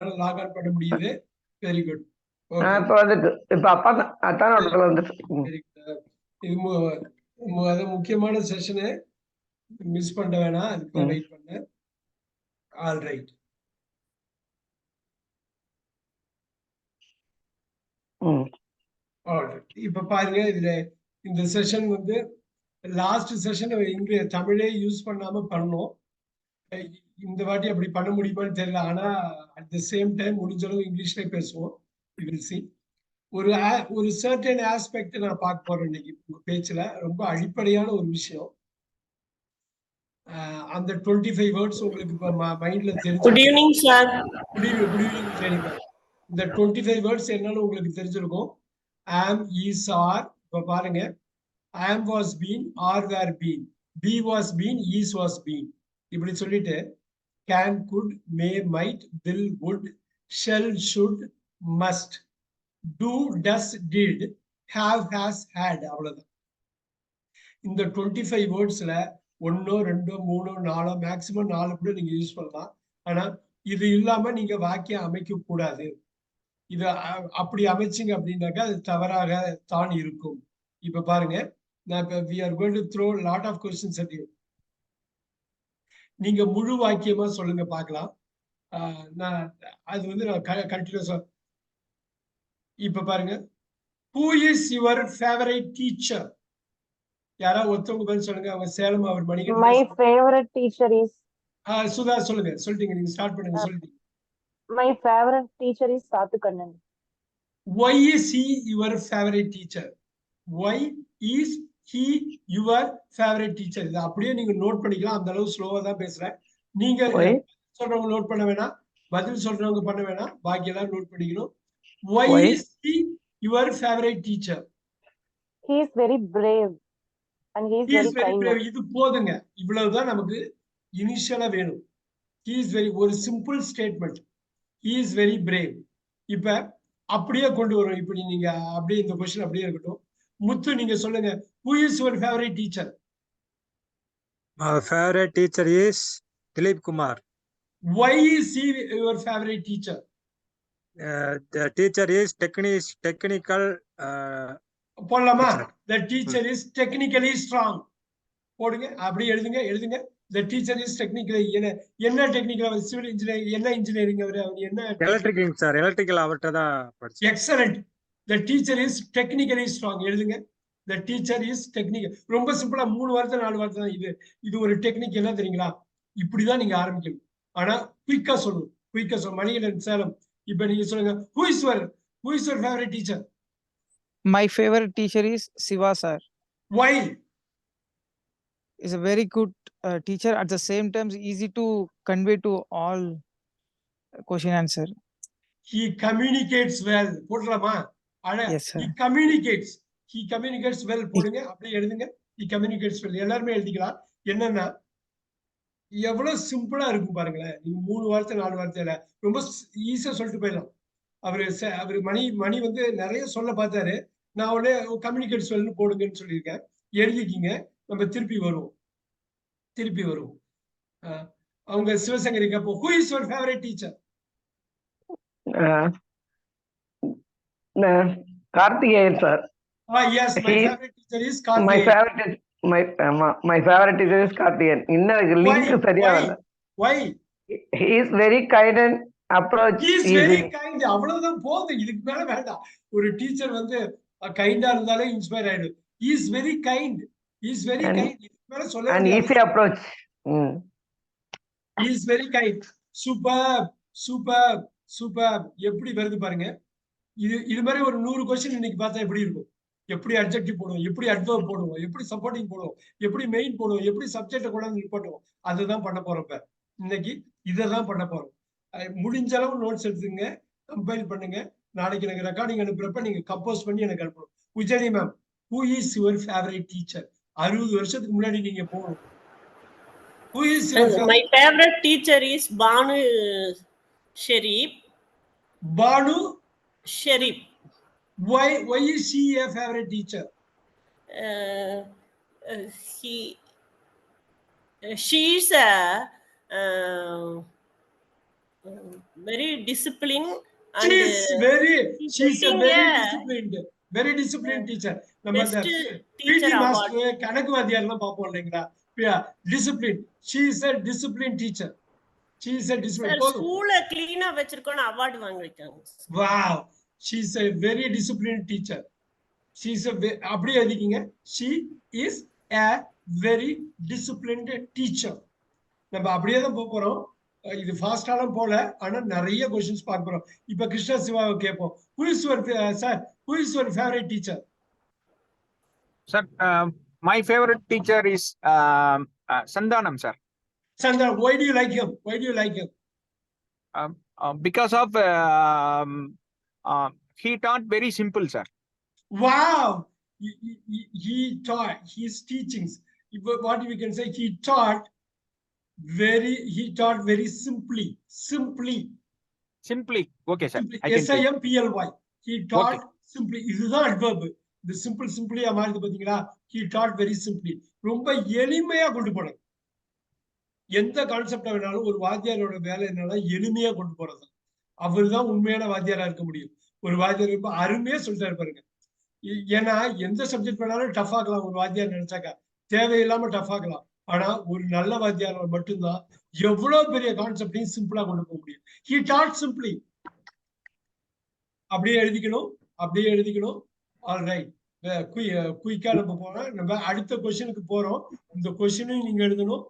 Lock on பண்ண முடியுது. Very good. Okay, இப்போ வந்துட்டு இப்போ அப்பா அத்தான் இடத்துல வந்துட்டு. Very good. இது அது முக்கியமான செஷனு, மிஸ் பண்ண வேணாம். அதுக்கு தான் வெயிட் பண்ணேன். All right. இப்ப பாருங்க, இதுல இந்த செஷன் வந்து லாஸ்ட் செஷன் இங்கிலீஷ் தமிழே யூஸ் பண்ணாம பண்ணோம். இந்த வாட்டி அப்படி பண்ண முடியுமான்னு தெரியல. ஆனா அட் த சேம் டைம் முடிஞ்ச அளவு இங்கிலீஷ்ல பேசுவோம். You will see. ஒரு சர்டன் ஆஸ்பெக்ட் நான் பார்க்க போறேன் இன்னைக்கு உங்க பேச்சுல. ரொம்ப அடிப்படையான ஒரு விஷயம். அந்த 25 வேர்ட்ஸ் உங்களுக்கு இப்ப மைண்ட்ல Good தெரிஞ்சிருக்கும். evening, sir. குட் ஈவினிங் சரிங்க. இந்த 25 வேர்ட்ஸ் என்னன்னு உங்களுக்கு தெரிஞ்சிருக்கும். ஆம், ஈஸ், ஆர். இப்ப பாருங்க, am was been, are were been, be was been, is was been. இப்படி சொல்லிட்டு can, could, may, might, will, would, shall, should, must, do, does, did, have, has, had. அவ்வளவுதான். இந்த 25 வேர்ட்ஸ்ல ஒன்னோ ரெண்டோ மூணோ நாலோ மேக்சிமம் 4 கூட நீங்க யூஸ் பண்ணலாம். ஆனா இது இல்லாம நீங்க வாக்கியம் அமைக்க கூடாது. இது அப்படி அமைச்சிங்க அப்படின்னாக்கா அது தவறாக தான் இருக்கும். இப்ப பாருங்க, நான் இப்ப we are going to throw lot of questions at you. நீங்க முழு வாக்கியமா சொல்லுங்க பார்க்கலாம். நான் அது வந்து நான் கண்டினியூஸா. இப்ப பாருங்க, who is your favorite teacher? யாராவது ஒருத்தவங்க பதில் சொல்லுங்க. அவங்க சேலம் அவர் Manikandan. My favorite teacher is Sudha சொல்லுங்க. சொல்லிட்டீங்க, நீங்க ஸ்டார்ட் பண்ணுங்க. சொல்லிட்டீங்க. my favorite teacher is Sathukannan. Why is he your favorite teacher? Why is he your favorite teacher? இது அப்படியே நீங்க நோட் பண்ணிக்கலாம். அந்த அளவு ஸ்லோவா தான் பேசுறேன். நீங்க சொல்றவங்க நோட் பண்ண வேணாம், பதில் சொல்றவங்க பண்ண வேணாம், பாக்கி எல்லாம் நோட் பண்ணிக்கணும். Why is he your favorite teacher? He is very brave and he is very kind. இது போதுங்க. இவ்வளவுதான் நமக்கு இனிஷியலா வேணும். He is very, ஒரு simple statement. He is very brave. இப்ப அப்படியே கொண்டு வரும். இப்படி நீங்க அப்படியே இந்த கொஸ்டின் அப்படியே இருக்கட்டும். முத்து, நீங்க சொல்லுங்க. Who is your favorite teacher? My favorite teacher is Dilip Kumar. Why is he your favorite teacher? The teacher is technical. போடலாமா? The teacher is technically strong. போடுங்க, அப்படி எழுதுங்க. The teacher is technically, என்ன technical, civil engineering, என்ன engineering அவர் என்ன? Electrical sir, electrical அவர்ட்ட தான் படிச்சேன். Excellent. The teacher is technically strong. எழுதுங்க. The teacher is technical. ரொம்ப சிம்பிளா 3 வார்த்தை 4 வார்த்தை தான். இது ஒரு டெக்னிக். என்ன தெரியுங்களா? இப்படிதான் நீங்க ஆரம்பிக்கணும். ஆனா குயிக்கா சொல்லணும். மணிகண்டன் சேலம், இப்ப நீங்க சொல்லுங்க. Who is your favorite teacher? My favorite teacher is Siva sir. Why? Is a very good teacher. At the same time, easy to convey to all question answer. He communicates well. போடலாமா? Yes sir. He communicates well. போடுங்க, அப்படியே எழுதுங்க. He communicates well. எல்லாருமே எழுதிக்கலாம். என்னன்னா எவ்வளவு சிம்பிளா இருக்கும் பாருங்களேன். நீங்க 3 வார்த்தை 4 வார்த்தையில ரொம்ப ஈஸியா சொல்லிட்டு போயிடலாம். அவரு மணி வந்து நிறைய சொல்ல பார்த்தாரு. நான் உடனே கம்யூனிகேட் வெல்னு போடுங்கன்னு சொல்லியிருக்கேன். எழுதிக்கிங்க. நம்ம திருப்பி வருவோம். அவங்க சிவசங்கரி கேப்போ. Who is your favorite teacher? Karthikeyan sir. Yes, my favorite teacher is Karthikeyan. My favorite teacher is Karthikeyan. இன்னும் லிங்க் சரியா வரல. Why? He is very kind and approach. He is very kind. அவ்வளவுதான் போதும். இதுக்கு மேல வேண்டாம். ஒரு டீச்சர் வந்து கைண்டா இருந்தாலே இன்ஸ்பயர் ஆயிடும். He is very kind. இதுக்கு மேல சொல்ல and easy approach. He is very kind. Super. எப்படி வருது பாருங்க. இது மாதிரி ஒரு 100 क्वेश्चन இன்னைக்கு பார்த்தா எப்படி இருக்கும்? எப்படி அட்ஜெக்டிவ் போடுவோம், எப்படி அட்வர்ப் போடுவோம், எப்படி சப்போர்ட்டிங் போடுவோம், எப்படி மெயின் போடுவோம், எப்படி சப்ஜெக்ட கொண்டாந்து நிப்பாட்டுவோம். அதுதான் பண்ண போறோம். இப்ப இன்னைக்கு இதான் பண்ண போறோம். முடிஞ்ச அளவு நோட்ஸ் எடுத்துங்க, கம்பைல் பண்ணுங்க. நாளைக்கு எனக்கு ரெக்கார்டிங் அனுப்புறப்ப நீங்க கம்போஸ் பண்ணி எனக்கு அனுப்பணும். உஜனி ma'am, who is your favorite teacher? 60 வருஷத்துக்கு முன்னாடி நீங்க போகணும். Who is your my favorite teacher is Banu Sharif. Banu Sharif. Why is she a favorite teacher? She is a very disciplined She and is very, she's a getting very disciplined teacher. நம்ம best அந்த teacher பிடி award. Master கணக்கு வாத்தியார்லாம் பார்ப்போம் இல்லைங்களா? Discipline. She is a disciplined teacher. She is a Sir, disciplined. ஸ்கூல clean வச்சிருக்கோன்னு award வாங்கிருக்காங்க. Wow, she is a very disciplined teacher. She is a அப்படியே எழுதிக்கீங்க. She is a very disciplined teacher. நம்ம அப்படியே தான் போறோம். இது ஃபாஸ்டாலாம் போல, ஆனா நிறைய क्वेश्चंस பார்க்க போறோம். இப்ப கிருஷ்ண சிவாவை கேட்போம். Who is your sir? Who is your favorite teacher? Sir, my favorite teacher is Sandhanam, sir. Sandhanam. Why do you like him? Why do you like him? Because of he taught very simple, sir. Wow, he taught his teachings. What we can say, he taught very simply. Okay, sir. Simply. I can say. SIMPLY. He taught Okay. simply. இதுதான் adverb. The simply மாறுது பாத்தீங்களா? He taught very simply. ரொம்ப எளிமையா கொண்டு போனார். எந்த concept வேணாலும் ஒரு வாத்தியாரோட வேலை என்னன்னா எளிமையா கொண்டு போறது. அவர்தான் உண்மையான வாத்தியாரா இருக்க முடியும். ஒரு வாத்தியார் ரொம்ப அருமையா சொல்லிட்டாரு பாருங்க. ஏன்னா எந்த சப்ஜெக்ட் வேணாலும் டஃப் ஆக்கலாம் ஒரு வாத்தியார் நினைச்சாக்கா, தேவையில்லாம டஃப் ஆக்கலாம். ஆனா ஒரு நல்ல வாத்தியார் மட்டும்தான் எவ்வளவு பெரிய கான்செப்டையும் சிம்பிளா கொண்டு போக முடியும். He taught simply. அப்படியே எழுதிக்கணும். ஆல் ரைட், குயிக்கா நம்ம போறோம். நம்ம அடுத்த கொஸ்டினுக்கு போறோம். இந்த கொஸ்டினையும் நீங்க எழுதணும்.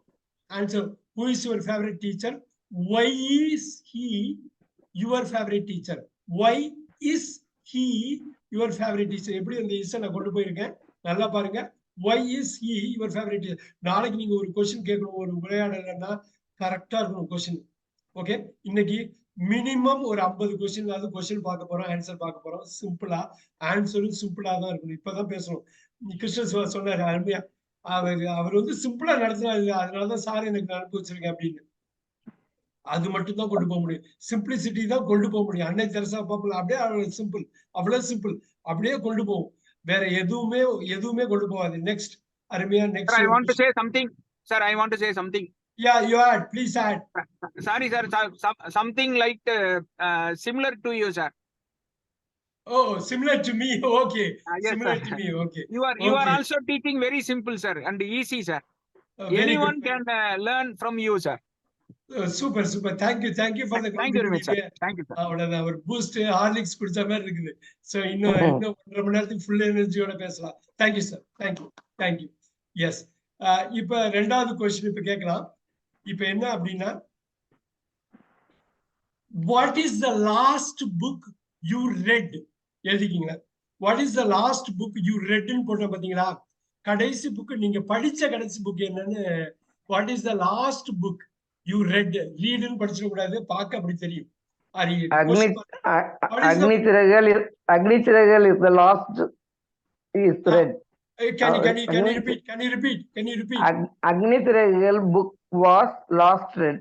Answer. Who is your favorite teacher? Why is he your favorite teacher? Why is he your favorite teacher? எப்படி அந்த இஸ் நான் கொண்டு போயிருக்கேன், நல்லா பாருங்க. Why is he your favorite teacher? நாளைக்கு நீங்க ஒரு கொஸ்டின் கேட்கணும், ஒரு உரையாடலன்னா கரெக்டா இருக்கணும் கொஸ்டின். ஓகே, இன்னைக்கு மினிமம் ஒரு 50 கொஸ்டின் பார்க்க போறோம், ஆன்சர் பார்க்க போறோம். சிம்பிளா, ஆன்சரும் சிம்பிளா தான் இருக்கணும். இப்பதான் பேசணும். கிருஷ்ண சொன்னாரு அருமையா, அவர் வந்து சிம்பிளா நடத்தினாரு, அதனாலதான் சார் எனக்கு அனுப்பி வச்சிருக்கேன் அப்படின்னு. அது மட்டும் தான் கொண்டு போக முடியும். சிம்பிளிசிட்டி தான் கொண்டு போக முடியும். அன்னை தெரசா பாப்புலர் அப்படியே அவ்வளவு சிம்பிள் அப்படியே கொண்டு போகும். வேற எதுவுமே கொண்டு போகாது. நெக்ஸ்ட் அருமையா next. Sir, I want to say something. Sir, I want to say something. Yeah, you add. Please add. Sorry, sir. Something like similar to you, sir. Oh, similar to me. Okay. Yes, Similar sir. to me. Okay. You are Okay. also teaching very simple, sir, and easy, sir. Very Anyone good. can learn from you, sir. Super. Thank you for the Thank you very much, sir. Thank you, sir. அவ்வளவுதான். ஒரு boost Horlicks குடிச்ச மாதிரி இருக்குது. So இன்னும் 1.5 மணி நேரத்துக்கு full எனர்ஜியோட பேசலாம். Thank you sir. Thank you. Yes. இப்ப ரெண்டாவது क्वेश्चन இப்ப கேட்கலாம். இப்ப என்ன அப்படின்னா, what is the last book you read? எழுதிக்கீங்க. What is the last book you read ன்னு போட்டோம் பாத்தீங்களா? கடைசி புக் நீங்க படிச்ச கடைசி புக் என்னன்னு, what is the last book you read? read ன்னு படிச்சிட கூடாது, பார்க்க அப்படி தெரியும். Agni Siragugal is the last is read. Can you repeat? Agni Siragugal book was last read.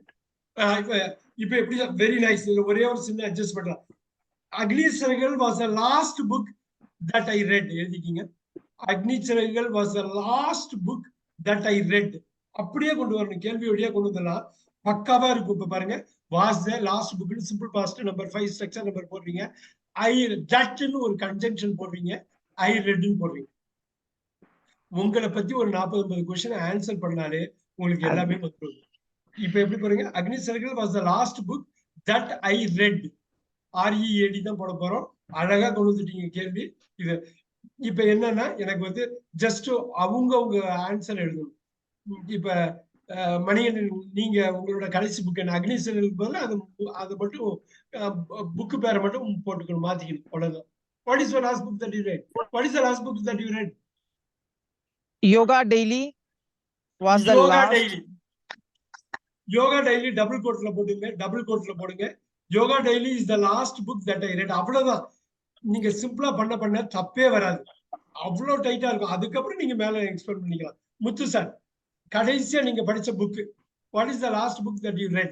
இப்ப எப்படி? Very nice. ஒரே ஒரு சின்ன அட்ஜஸ்ட் பண்ணலாம். Agni Siragugal was the last book that I read. எழுதிக்கீங்க. Agni Siragugal was the last book that I read. அப்படியே கொண்டு வரணும், கேள்வியோடய கொண்டு வரலாம். பக்காவா இருக்கும். இப்ப பாருங்க, was the last book simple past number 5 structure number போடுறீங்க. I that ன்னு ஒரு கன்ஜங்ஷன் போடுறீங்க. I read ன்னு போடுறீங்க. உங்களை பத்தி ஒரு 40-50 क्वेश्चन ஆன்சர் பண்ணாலே உங்களுக்கு எல்லாமே வந்துரும். இப்ப எப்படி போறீங்க? Agni Siragugal was the last book that I read. READ தான் போட போறோம். அழகா கொண்டு வந்துட்டீங்க கேள்வி. இது இப்ப என்னன்னா, எனக்கு வந்து ஜஸ்ட் அவங்க ஆன்சர் எழுதணும். இப்ப மணிகண்டன், நீங்க உங்களோட கடைசி புக் என்ன? அக்னிச்சிறகுகளுக்கு பதிலா அது மட்டும் புக் பேரை மட்டும் போட்டுக்கணும், மாத்திக்கணும், அவ்வளவுதான். What is the last book that you read? What is the last book that you read? Yoga Daily was the last. Yoga Daily double கோட்ல போடுங்க. Yoga Daily is the last book that I read. அவ்வளவுதான். நீங்க சிம்பிளா பண்ண தப்பே வராது. அவ்வளவு டைட்டா இருக்கும். அதுக்கப்புறம் நீங்க மேல எக்ஸ்பெக்ட் பண்ணிக்கலாம். முத்து சார், கடைசியா நீங்க படிச்ச book, what is the last book that you read?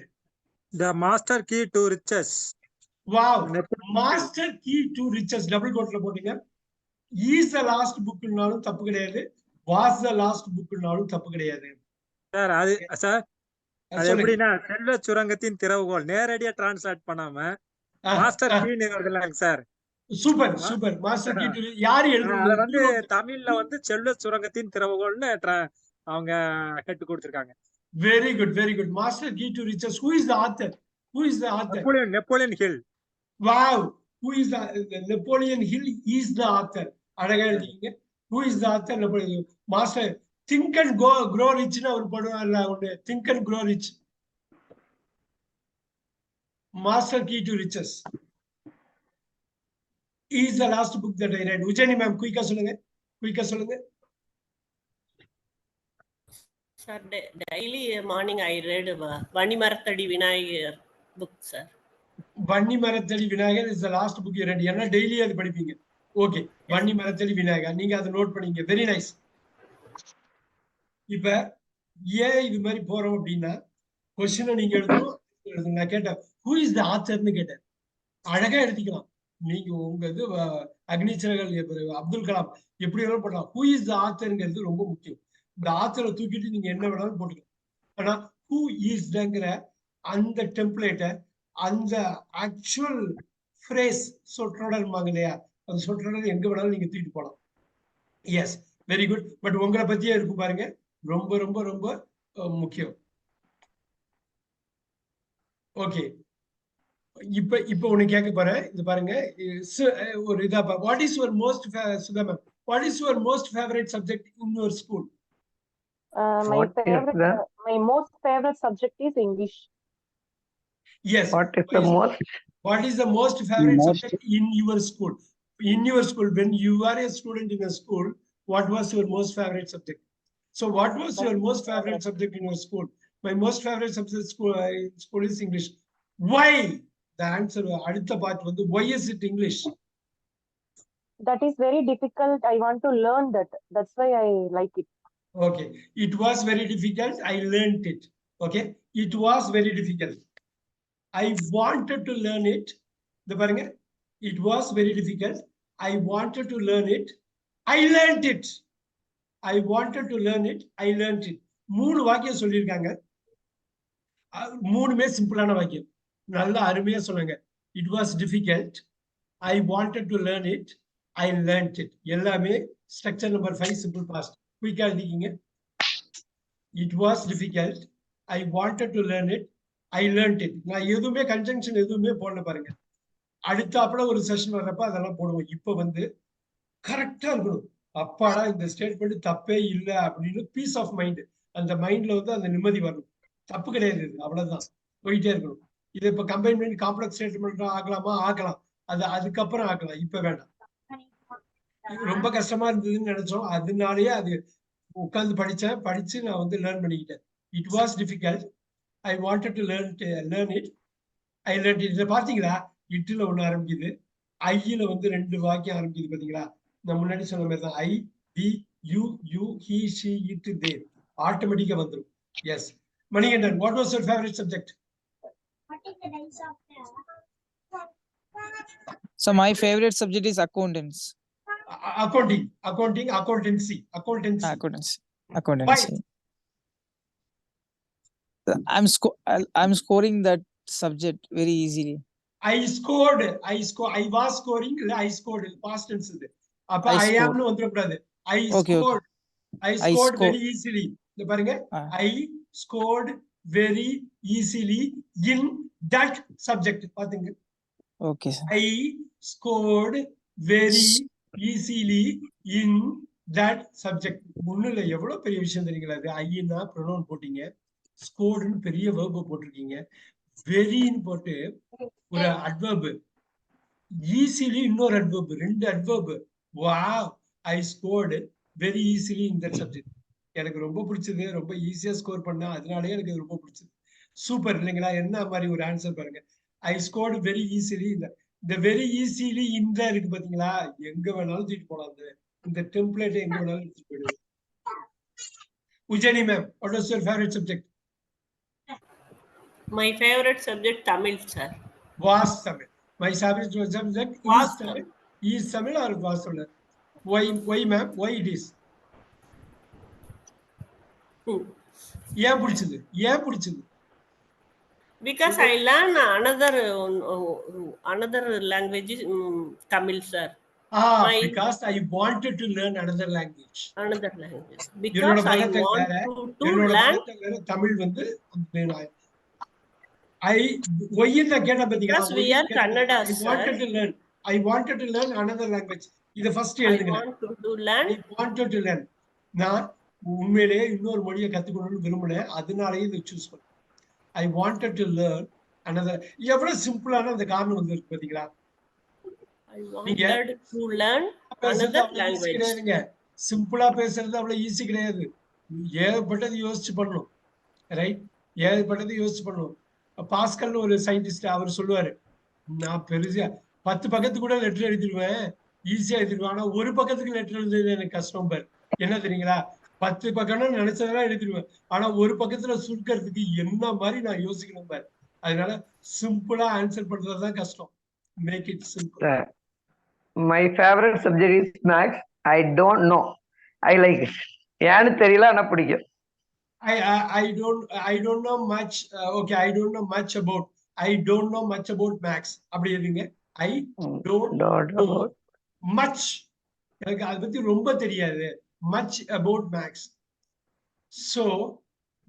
The Master Key to Riches. Wow, Master Key to Riches double கோட்ல போட்டீங்க. is the last bookனாலும் தப்பு கிடையாது, was the last bookனாலும் தப்பு கிடையாது. சார் அது சார் அது சொல்லுங்க. எப்படின்னா செல்வ சுரங்கத்தின் திறவுகோல் நேரடியா டிரான்ஸ்லேட் பண்ணாம மாஸ்டர் கீன்னு வருதுல்லங்க sir. Super super. Master key to யாரு அத எழுதுறது? வந்து தமிழ்ல வந்து செல்வ சுரங்கத்தின் திறவுகோல்னு அவங்க ஹெட் கொடுத்திருக்காங்க. Very good very good. Master key to riches. Who is the author? Who is the author? Napoleon Hill. Wow. Who is the Napoleon Hill is the author. அழகா எழுதிங்க. Who is the author? Master think and grow rich னு ஒரு படம் இல்ல ஒண்ணு. Think and grow rich. Master Key to Riches is the last book that I read. Ujjani ma'am, quick சொல்லுங்க. Quick சொல்லுங்க. Sir, daily morning I read Vannimaratadi Vinayagar book, sir. Vannimaratadi Vinayagar is the last book you read. ஏன்னா daily அது படிப்பீங்க. Okay. Vannimaratadi Vinayagar நீங்க அதை note பண்ணீங்க. Very nice. இப்ப ஏன் இது மாதிரி போறோம் அப்படின்னா கொஸ்டினை நீங்க எழுதணும். நான் கேட்டேன் who is the author ன்னு கேட்டேன். அழகா எழுதிக்கலாம். நீங்க உங்க இது அக்னிச்சிறகல் அப்துல் கலாம் எப்படி வேணாலும் போடலாம். who is the authorங்கிறது ரொம்ப முக்கியம். இந்த ஆத்தரை தூக்கிட்டு நீங்க என்ன வேணாலும் போட்டுக்கலாம். ஆனா who is ங்கிற அந்த டெம்ப்ளேட்டை அந்த ஆக்சுவல் ஃப்ரேஸ் சொற்றொடர்பாங்க இல்லையா, அந்த சொற்றொடர் எங்க வேணாலும் நீங்க தூக்கிட்டு போகலாம். Yes very good. பட் உங்களை பத்தியே இருக்கும் பாருங்க. ரொம்ப ரொம்ப ரொம்ப முக்கியம். ஓகே. இப்ப ஒண்ணு கேட்க போறேன். இது பாருங்க ஒரு இதா. What is your most Sudha ma'am, what is your most favourite subject in your school? My most favorite subject is English. Yes. What is the most favorite subject in your school? In your school, when you are a student in a school, what was your most favorite subject? So what was your most favorite subject in your school? My most favorite subject school is English. Why? The answer அடுத்த part வந்து why is it English? That is very difficult. I want to learn that. That's why I like it. Okay. It was very difficult. I learned it. Okay. It was very difficult. I wanted to learn it. The பாருங்க. It was very difficult. I wanted to learn it. I learned it. I wanted to learn it. I learned it. மூணு வாக்கியம் சொல்லியிருக்காங்க. மூணுமே சிம்பிளான வாக்கியம். நல்லா அருமையா சொன்னாங்க. It was difficult. I wanted to learn it. I learned it. எல்லாமே ஸ்ட்ரக்சர் நம்பர் 5 சிம்பிள் பாஸ்ட். குயிக்கா எழுதிக்கிங்க. It was difficult. I wanted to learn it. I learned it. நான் எதுவுமே கன்ஜங்ஷன் எதுவுமே போடல பாருங்க. அடுத்தாப்புல ஒரு செஷன் வர்றப்ப அதெல்லாம் போடுவோம். இப்ப வந்து கரெக்டா இருக்கணும். அப்பாடா இந்த ஸ்டேட்மெண்ட் தப்பே இல்லை அப்படின்னு பீஸ் ஆஃப் மைண்ட், அந்த மைண்ட்ல வந்து அந்த நிம்மதி வரணும். தப்பு கிடையாது, அவ்வளவுதான். போயிட்டே இருக்கணும். இது இப்ப கம்பைன் பண்ணி காம்ப்ளெக்ஸ் ஸ்டேட்மெண்ட் ஆகலாமா? ஆகலாம். அது அதுக்கப்புறம் ஆகலாம். இப்ப வேண்டாம். ரொம்ப கஷ்டமா இருந்ததுன்னு நினைச்சோம். அதனாலேயே அது உட்கார்ந்து படிச்சு நான் வந்து லேர்ன் பண்ணிக்கிட்டேன். It was difficult. I wanted to learn it. I learn it. இதை பார்த்தீங்களா? இட்டுல ஒண்ணு ஆரம்பிக்குது, ஐயில வந்து 2 வாக்கியம் ஆரம்பிக்குது. பாத்தீங்களா? நான் முன்னாடி சொன்ன மாதிரி தான். I, we, you, he, she, it, they ஆட்டோமேட்டிக்கா வந்துடும். Yes. Manikandan, what was your favourite subject? So my favorite subject is accountants. Accountancy. Accountancy. I'm scoring that subject very easily. I was scoring. I scored. Past tense. அப்ப I am னு வந்துடக்கூடாது. I scored. I scored very easily. இந்த பாருங்க. I scored very easily in that subject. பாத்தீங்க? Okay, sir. I scored very easily in that subject. முன்னுல எவ்வளவு பெரிய விஷயம் தெரியுங்களா? அது ஐனா ப்ரொனவுன் போட்டீங்க, ஸ்கோர்டுன்னு பெரிய வெர்ப போட்டிருக்கீங்க, வெரின்னு போட்டு ஒரு அட்வர்ப், ஈஸிலி இன்னொரு adverb, 2 adverb. Wow, I scored very easily in that subject. எனக்கு ரொம்ப பிடிச்சது, ரொம்ப ஈஸியா ஸ்கோர் பண்ணா, அதனாலேயே எனக்கு ரொம்ப பிடிச்சது. சூப்பர் இல்லைங்களா? என்ன மாதிரி ஒரு ஆன்சர் பாருங்க. ஐ ஸ்கோர்டு வெரி ஈஸிலி. இந்த வெரி ஈஸிலி இந்த இருக்கு பாத்தீங்களா? எங்க வேணாலும் தூக்கிட்டு போலாம். இந்த டெம்ப்ளேட் எங்க வேணாலும் எடுத்துட்டு போயிடுது. Ujjani ma'am, what was your favorite subject? My favorite subject Tamil, sir. Was Tamil. My favorite subject was Tamil. Is Tamil or was Tamil? Why ma'am? Why it is? ஏன் பிடிச்சது? Because I learn another language is Tamil, sir. My Because I wanted to learn another language. another language. என்னோட Because I மதத்தை want வேற to என்னோட learn. மதத்தை வேற தமிழ் வந்து I ஒய்யில கேட்ட பாத்தீங்களா Because we are Kannada, I wanted sir. to learn another language. இத ஃபர்ஸ்ட் I எழுதுங்க. want to learn. I wanted to learn. நான் உண்மையிலேயே இன்னொரு மொழியை கத்துக்கணும்னு விரும்பினேன், அதனாலயே இதை சூஸ் பண்ணேன். I wanted to learn another. எவ்வளவு சிம்பிளான அந்த காரணம் வந்து இருக்கு பாத்தீங்களா? I wanted to learn another language. கிடையாதுங்க. சிம்பிளா பேசுறது அவ்வளவு ஈஸி கிடையாது. ஏகப்பட்டது யோசிச்சு பண்ணணும், ரைட்? ஏகப்பட்டது யோசிச்சு பண்ணணும். பாஸ்கல்னு ஒரு சயின்டிஸ்ட் அவர் சொல்லுவாரு, நான் பெருசா 10 பக்கத்துக்கு கூட லெட்டர் எழுதிடுவேன், ஈஸியா எழுதிடுவேன். ஆனா ஒரு பக்கத்துக்கு லெட்டர் எழுதுறது எனக்கு கஷ்டம் பாரு. என்ன தெரியுங்களா? 10 பக்கம்னு நினைச்சதெல்லாம் எழுதிடுவேன். ஆனா ஒரு பக்கத்துல சுருக்கிறதுக்கு என்ன மாதிரி நான் யோசிக்கணும் பாரு. அதனால சிம்பிளா ஆன்சர் பண்றதுதான் கஷ்டம். Make it simple. My favorite subject is maths. I don't know. I like it. ஏன்னு தெரியல, ஆனா பிடிக்கும். I don't know much. Okay, I don't know much about maths. அப்படி எதுங்க? I don't know much. எனக்கு அதை பத்தி ரொம்ப தெரியாது. Much about maths. So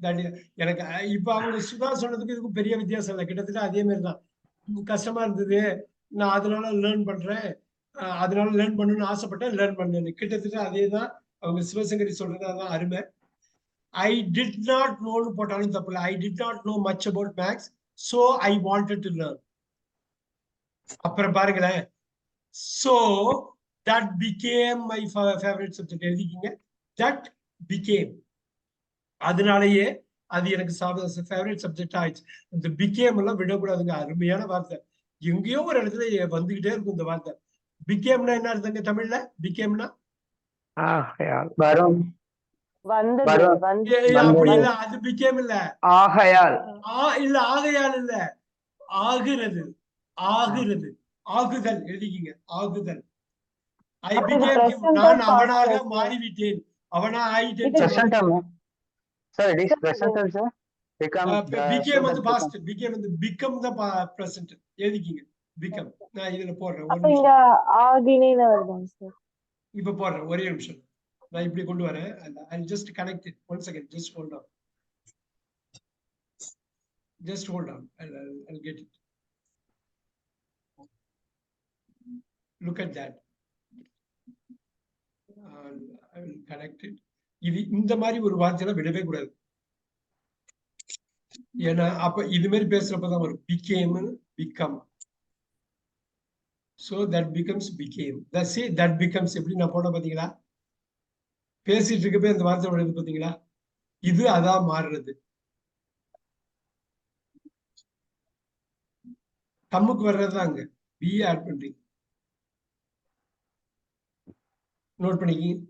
that எனக்கு இப்ப அவங்க சுதா சொன்னதுக்கு இதுக்கும் பெரிய வித்தியாசம் இல்லை. கிட்டத்தட்ட அதே மாதிரி தான். கஷ்டமா இருந்தது, நான் அதனால லேர்ன் பண்றேன், அதனால லேர்ன் பண்ணணும்னு ஆசைப்பட்டேன், லேர்ன் பண்ணேன். கிட்டத்தட்ட அதே தான் அவங்க சிவசங்கரி சொல்றது. அதான் அருமை. I did not know போட்டாலும் தப்பு இல்லை. I did not know much about maths, so I wanted to learn. அப்புறம் பாருங்களேன், so that became my favorite subject. எழுதிக்கிங்க, that became. அதனாலேயே அது எனக்கு ஃபேவரட் சப்ஜெக்ட் ஆயிடுச்சு. இந்த பிகேம் எல்லாம் விடக்கூடாதுங்க. அருமையான வார்த்தை, எங்கேயோ ஒரு இடத்துல வந்துகிட்டே இருக்கும் இந்த வார்த்தை. பிகேம்னா என்ன அர்த்தங்க தமிழ்ல? பிகேம்னா வரும். அப்படி இல்ல, அது பிகேம் இல்ல. ஆகையால் இல்ல, ஆகையால் இல்ல, ஆகுறது. ஆகுறது, ஆகுதல். எழுதிக்கிங்க, ஆகுதல். ஐ பிகேம், நான் அவனாக மாறிவிட்டேன், அவனா ஆயிட்டேன். Sir, it is present tense, sir. Become became வந்து past, became வந்து become the present. எழுதிக்கிங்க, become. நான் இதுல போடுறேன். அப்ப இங்க ஆகினேன்னு வருதுங்க சார். இப்ப போடுறேன், ஒரே நிமிஷம். நான் இப்படி கொண்டு வரேன். I'll just connect it. One second, just hold on. Just hold on. I'll get it. Look at that. I will connect it. இது இந்த மாதிரி ஒரு வார்த்தையில விடவே கூடாது. ஏன்னா அப்ப இது மாதிரி பேசுறப்பதான் வரும். became, become. So that becomes became. That becomes எப்படி நான் போட பாத்தீங்களா? பேசிட்டு இருக்கப்ப இந்த வார்த்தை வருது பாத்தீங்களா? இது அதான் மாறுறது. தம்முக்கு வர்றதுதாங்க. பி ஆட் பண்றீங்க. நோட் பண்ணிக்கிங்க.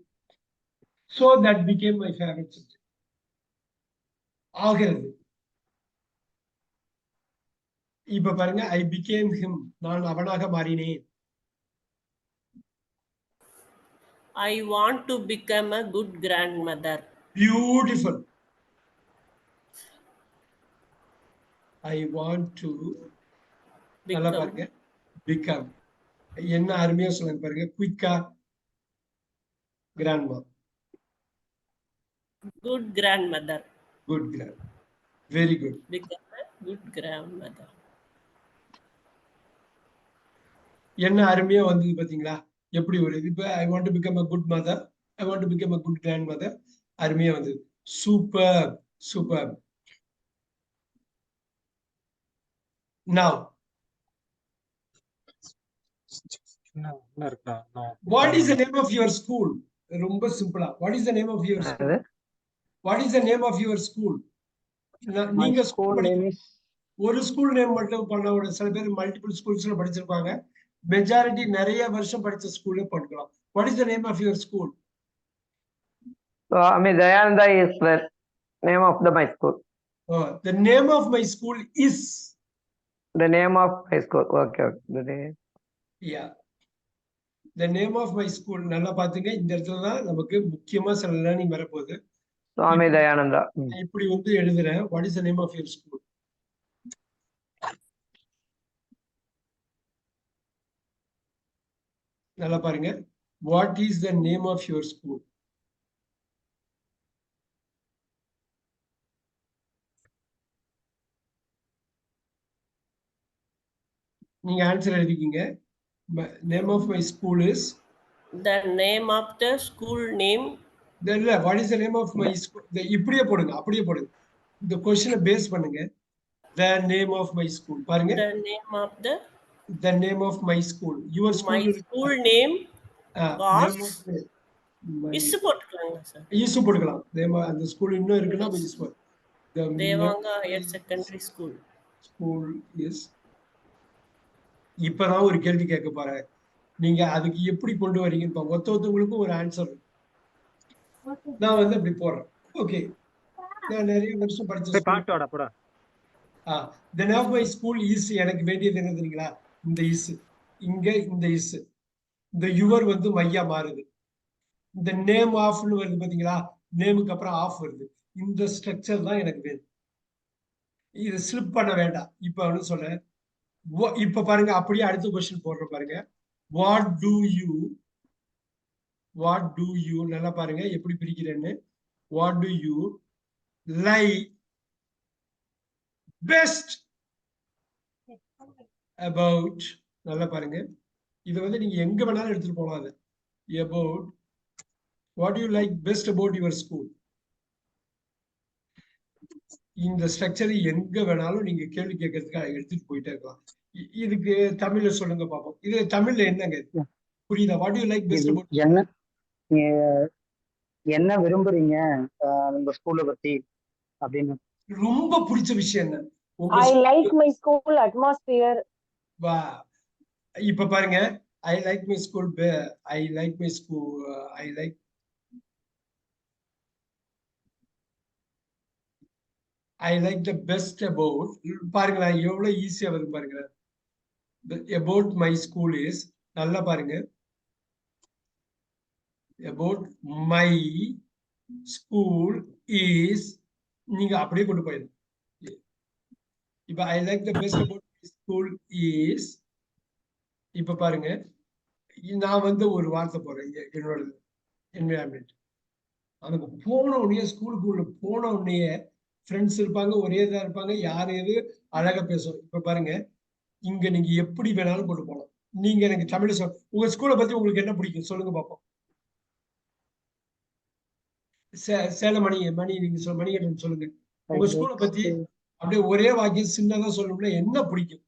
So that became my favorite subject. ஆகிறது. இப்ப பாருங்க, I became him. நான் அவனாக மாறினேன். I want to become a good grandmother. Beautiful. I want to நல்லா பாருங்க, become. என்ன அருமையா சொல்லுங்க பாருங்க. குயிக்கா grandma. Good grandmother. Good grandma. Very good. Become a good grandmother. என்ன அருமையா வந்தது பாத்தீங்களா? எப்படி ஒரு இது. இப்ப I want to become a good mother, I want to become a good grandmother. அருமையா வந்தது. Super, super. Now what is the name of your school? ரொம்ப சிம்பிளா, what is the name of your school? What is the name of your school? நீங்க school ஒரு school name மட்டும் பண்ண விட, சில பேர் மல்டிபிள் ஸ்கூல்ஸ்ல படிச்சிருப்பாங்க. மெஜாரிட்டி நிறைய வருஷம் படிச்ச ஸ்கூல்ல போட்டுக்கலாம். What is the name of your school? Swami Dayananda is the name of my school. Oh, the name of my school is. The name of my school. Okay, okay. The name. Yeah. The name of my school. நல்லா பாத்துங்க, இந்த இடத்துல தான் நமக்கு முக்கியமா சில learning வரப்போகுது. Swami Dayananda. இப்படி வந்து எழுதுறேன். What is the name of your school? நல்லா பாருங்க. What is the name of your school? நீங்க answer எழுதிக்கீங்க. Name of my school is. The name of the school name. இல்ல, what is the name of my school? இப்படியே போடுங்க, அப்படியே போடுங்க. இந்த கொஸ்டினை பேஸ் பண்ணுங்க. The name of my school பாருங்க. The name of The name of my school. Your my school. school name was. Name of Is போட்டுக்கலாங்களா சார்? ஈசு போட்டுக்கலாம். அந்த ஸ்கூல் இன்னும் இருக்குன்னா ஈசு போடு. The Devanga higher secondary school. School is. இப்பதான் ஒரு கேள்வி கேட்க போறேன். நீங்க அதுக்கு எப்படி கொண்டு வரீங்கன்னு ஒருத்தவங்களுக்கும் ஒரு ஆன்சர் நான் வந்து அப்படி போடுறேன். ஓகே, நான் நிறைய வருஷம் படிச்ச பாட்டோட போடா. The name of my school is எனக்கு வேண்டியது என்ன தெரியுங்களா? இந்த இஸ் இங்க, இந்த இஸ் இந்த யுவர் வந்து மையா மாறுது. இந்த நேம் ஆஃப்னு வருது பாத்தீங்களா? நேமுக்கு அப்புறம் ஆஃப் வருது. இந்த ஸ்ட்ரக்சர் தான் எனக்கு வேணும். இது ஸ்லிப் பண்ண வேண்டாம். இப்ப வந்து சொல்றேன். இப்ப பாருங்க, அப்படியே அடுத்த கொஸ்டின் போடுற பாருங்க. வாட் டு யூ நல்லா பாருங்க எப்படி பிரிக்கிறேன்னு. What do you like best about. நல்லா பாருங்க, இது வந்து நீங்க எங்க வேணாலும் எடுத்துட்டு போகலாம். அது about what do you like best about your school. இந்த ஸ்ட்ரக்சர் எங்க வேணாலும் நீங்க கேள்வி கேட்கறதுக்கு எடுத்துட்டு போயிட்டே இருக்கலாம். இதுக்கு தமிழ்ல சொல்லுங்க பாப்போம். இது தமிழ்ல என்னங்க புரியுதா? What do you like best about. என்ன விரும்புறீங்க உங்க ஸ்கூலை பத்தி அப்படின்னு. ரொம்ப பிடிச்ச விஷயம் என்ன? I like my school atmosphere. வா, இப்ப பாருங்க. I like my school. I like my school. I like the best about. பாருங்களா எவ்வளவு ஈஸியா வருது பாருங்க. About my school is. நல்லா பாருங்க. About my school is. நீங்க அப்படியே கொண்டு போயிடும். இப்ப I like the best about my school is. இப்ப பாருங்க, நான் வந்து ஒரு வார்த்தை போறேன். என்னோட என்விரான்மெண்ட். அதுக்கு போன உடனே ஸ்கூலுக்குள்ள போன உடனே ஃப்ரெண்ட்ஸ் இருப்பாங்க, ஒரே இதா இருப்பாங்க, யார் எது அழகா பேசுவோம். இப்ப பாருங்க, இங்க நீங்க எப்படி வேணாலும் கொண்டு போகலாம். நீங்க எனக்கு தமிழ் உங்க ஸ்கூலை பத்தி உங்களுக்கு என்ன பிடிக்கும் சொல்லுங்க பாப்போம். சேலம் மணி நீங்க மணிகண்டன் சொல்லுங்க. உங்க ஸ்கூலை பத்தி அப்படியே ஒரே வாக்கியம் சின்னதா சொல்லணும்னா என்ன பிடிக்கும்?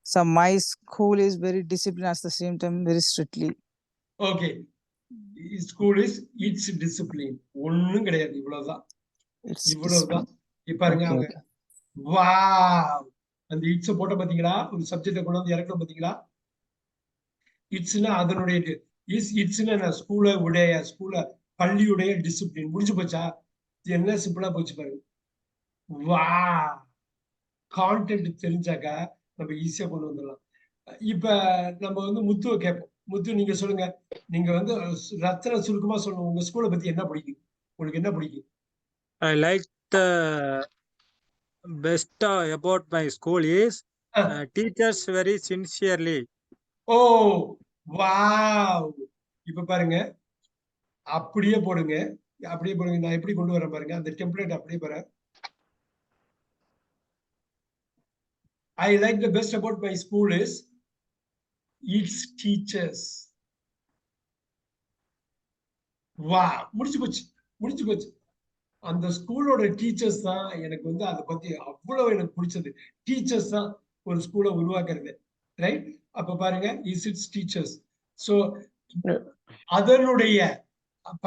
So my school is very disciplined, at the same time very strictly. Okay, school is it's discipline. ஒண்ணும் கிடையாது, இவ்வளவுதான். இவ்வளவுதான். இப்ப பாருங்க, அவங்க வா அந்த இட்ஸ் போட்ட பாத்தீங்களா? ஒரு சப்ஜெக்ட கொண்டு வந்து இறக்கணும் பாத்தீங்களா? இட்ஸ்னா அதனுடைய இட்ஸ்னா ஸ்கூல பள்ளியுடைய டிசிப்ளின். முடிஞ்சு போச்சா? என்ன சிம்பிளா போச்சு பாருங்க. வா, கான்டென்ட் தெரிஞ்சாக்கா நம்ம ஈஸியா கொண்டு வந்துடலாம். இப்ப நம்ம வந்து முத்துவை கேட்போம். முத்து, நீங்க சொல்லுங்க. நீங்க வந்து ரத்தன சுருக்கமா சொல்லணும். உங்க ஸ்கூலை பத்தி என்ன பிடிக்கும்? உங்களுக்கு என்ன பிடிக்கும்? I like the best about my school is teachers very sincerely. O wow. இப்ப பாருங்க, அப்படியே போடுங்க. நான் எப்படி கொண்டு வரேன் பாருங்க. அந்த டெம்ப்ளேட் அப்படியே பாருங்க. I like the best about my school is its teachers. வா, முடிச்சு போச்சு. அந்த ஸ்கூலோட டீச்சர்ஸ் தான் எனக்கு வந்து அதை பத்தி அவ்வளவு எனக்கு பிடிச்சது. டீச்சர்ஸ் தான் ஒரு ஸ்கூலை உருவாக்குறது, ரைட்? அப்ப பாருங்க, இஸ் இட்ஸ் டீச்சர்ஸ். சோ அதனுடைய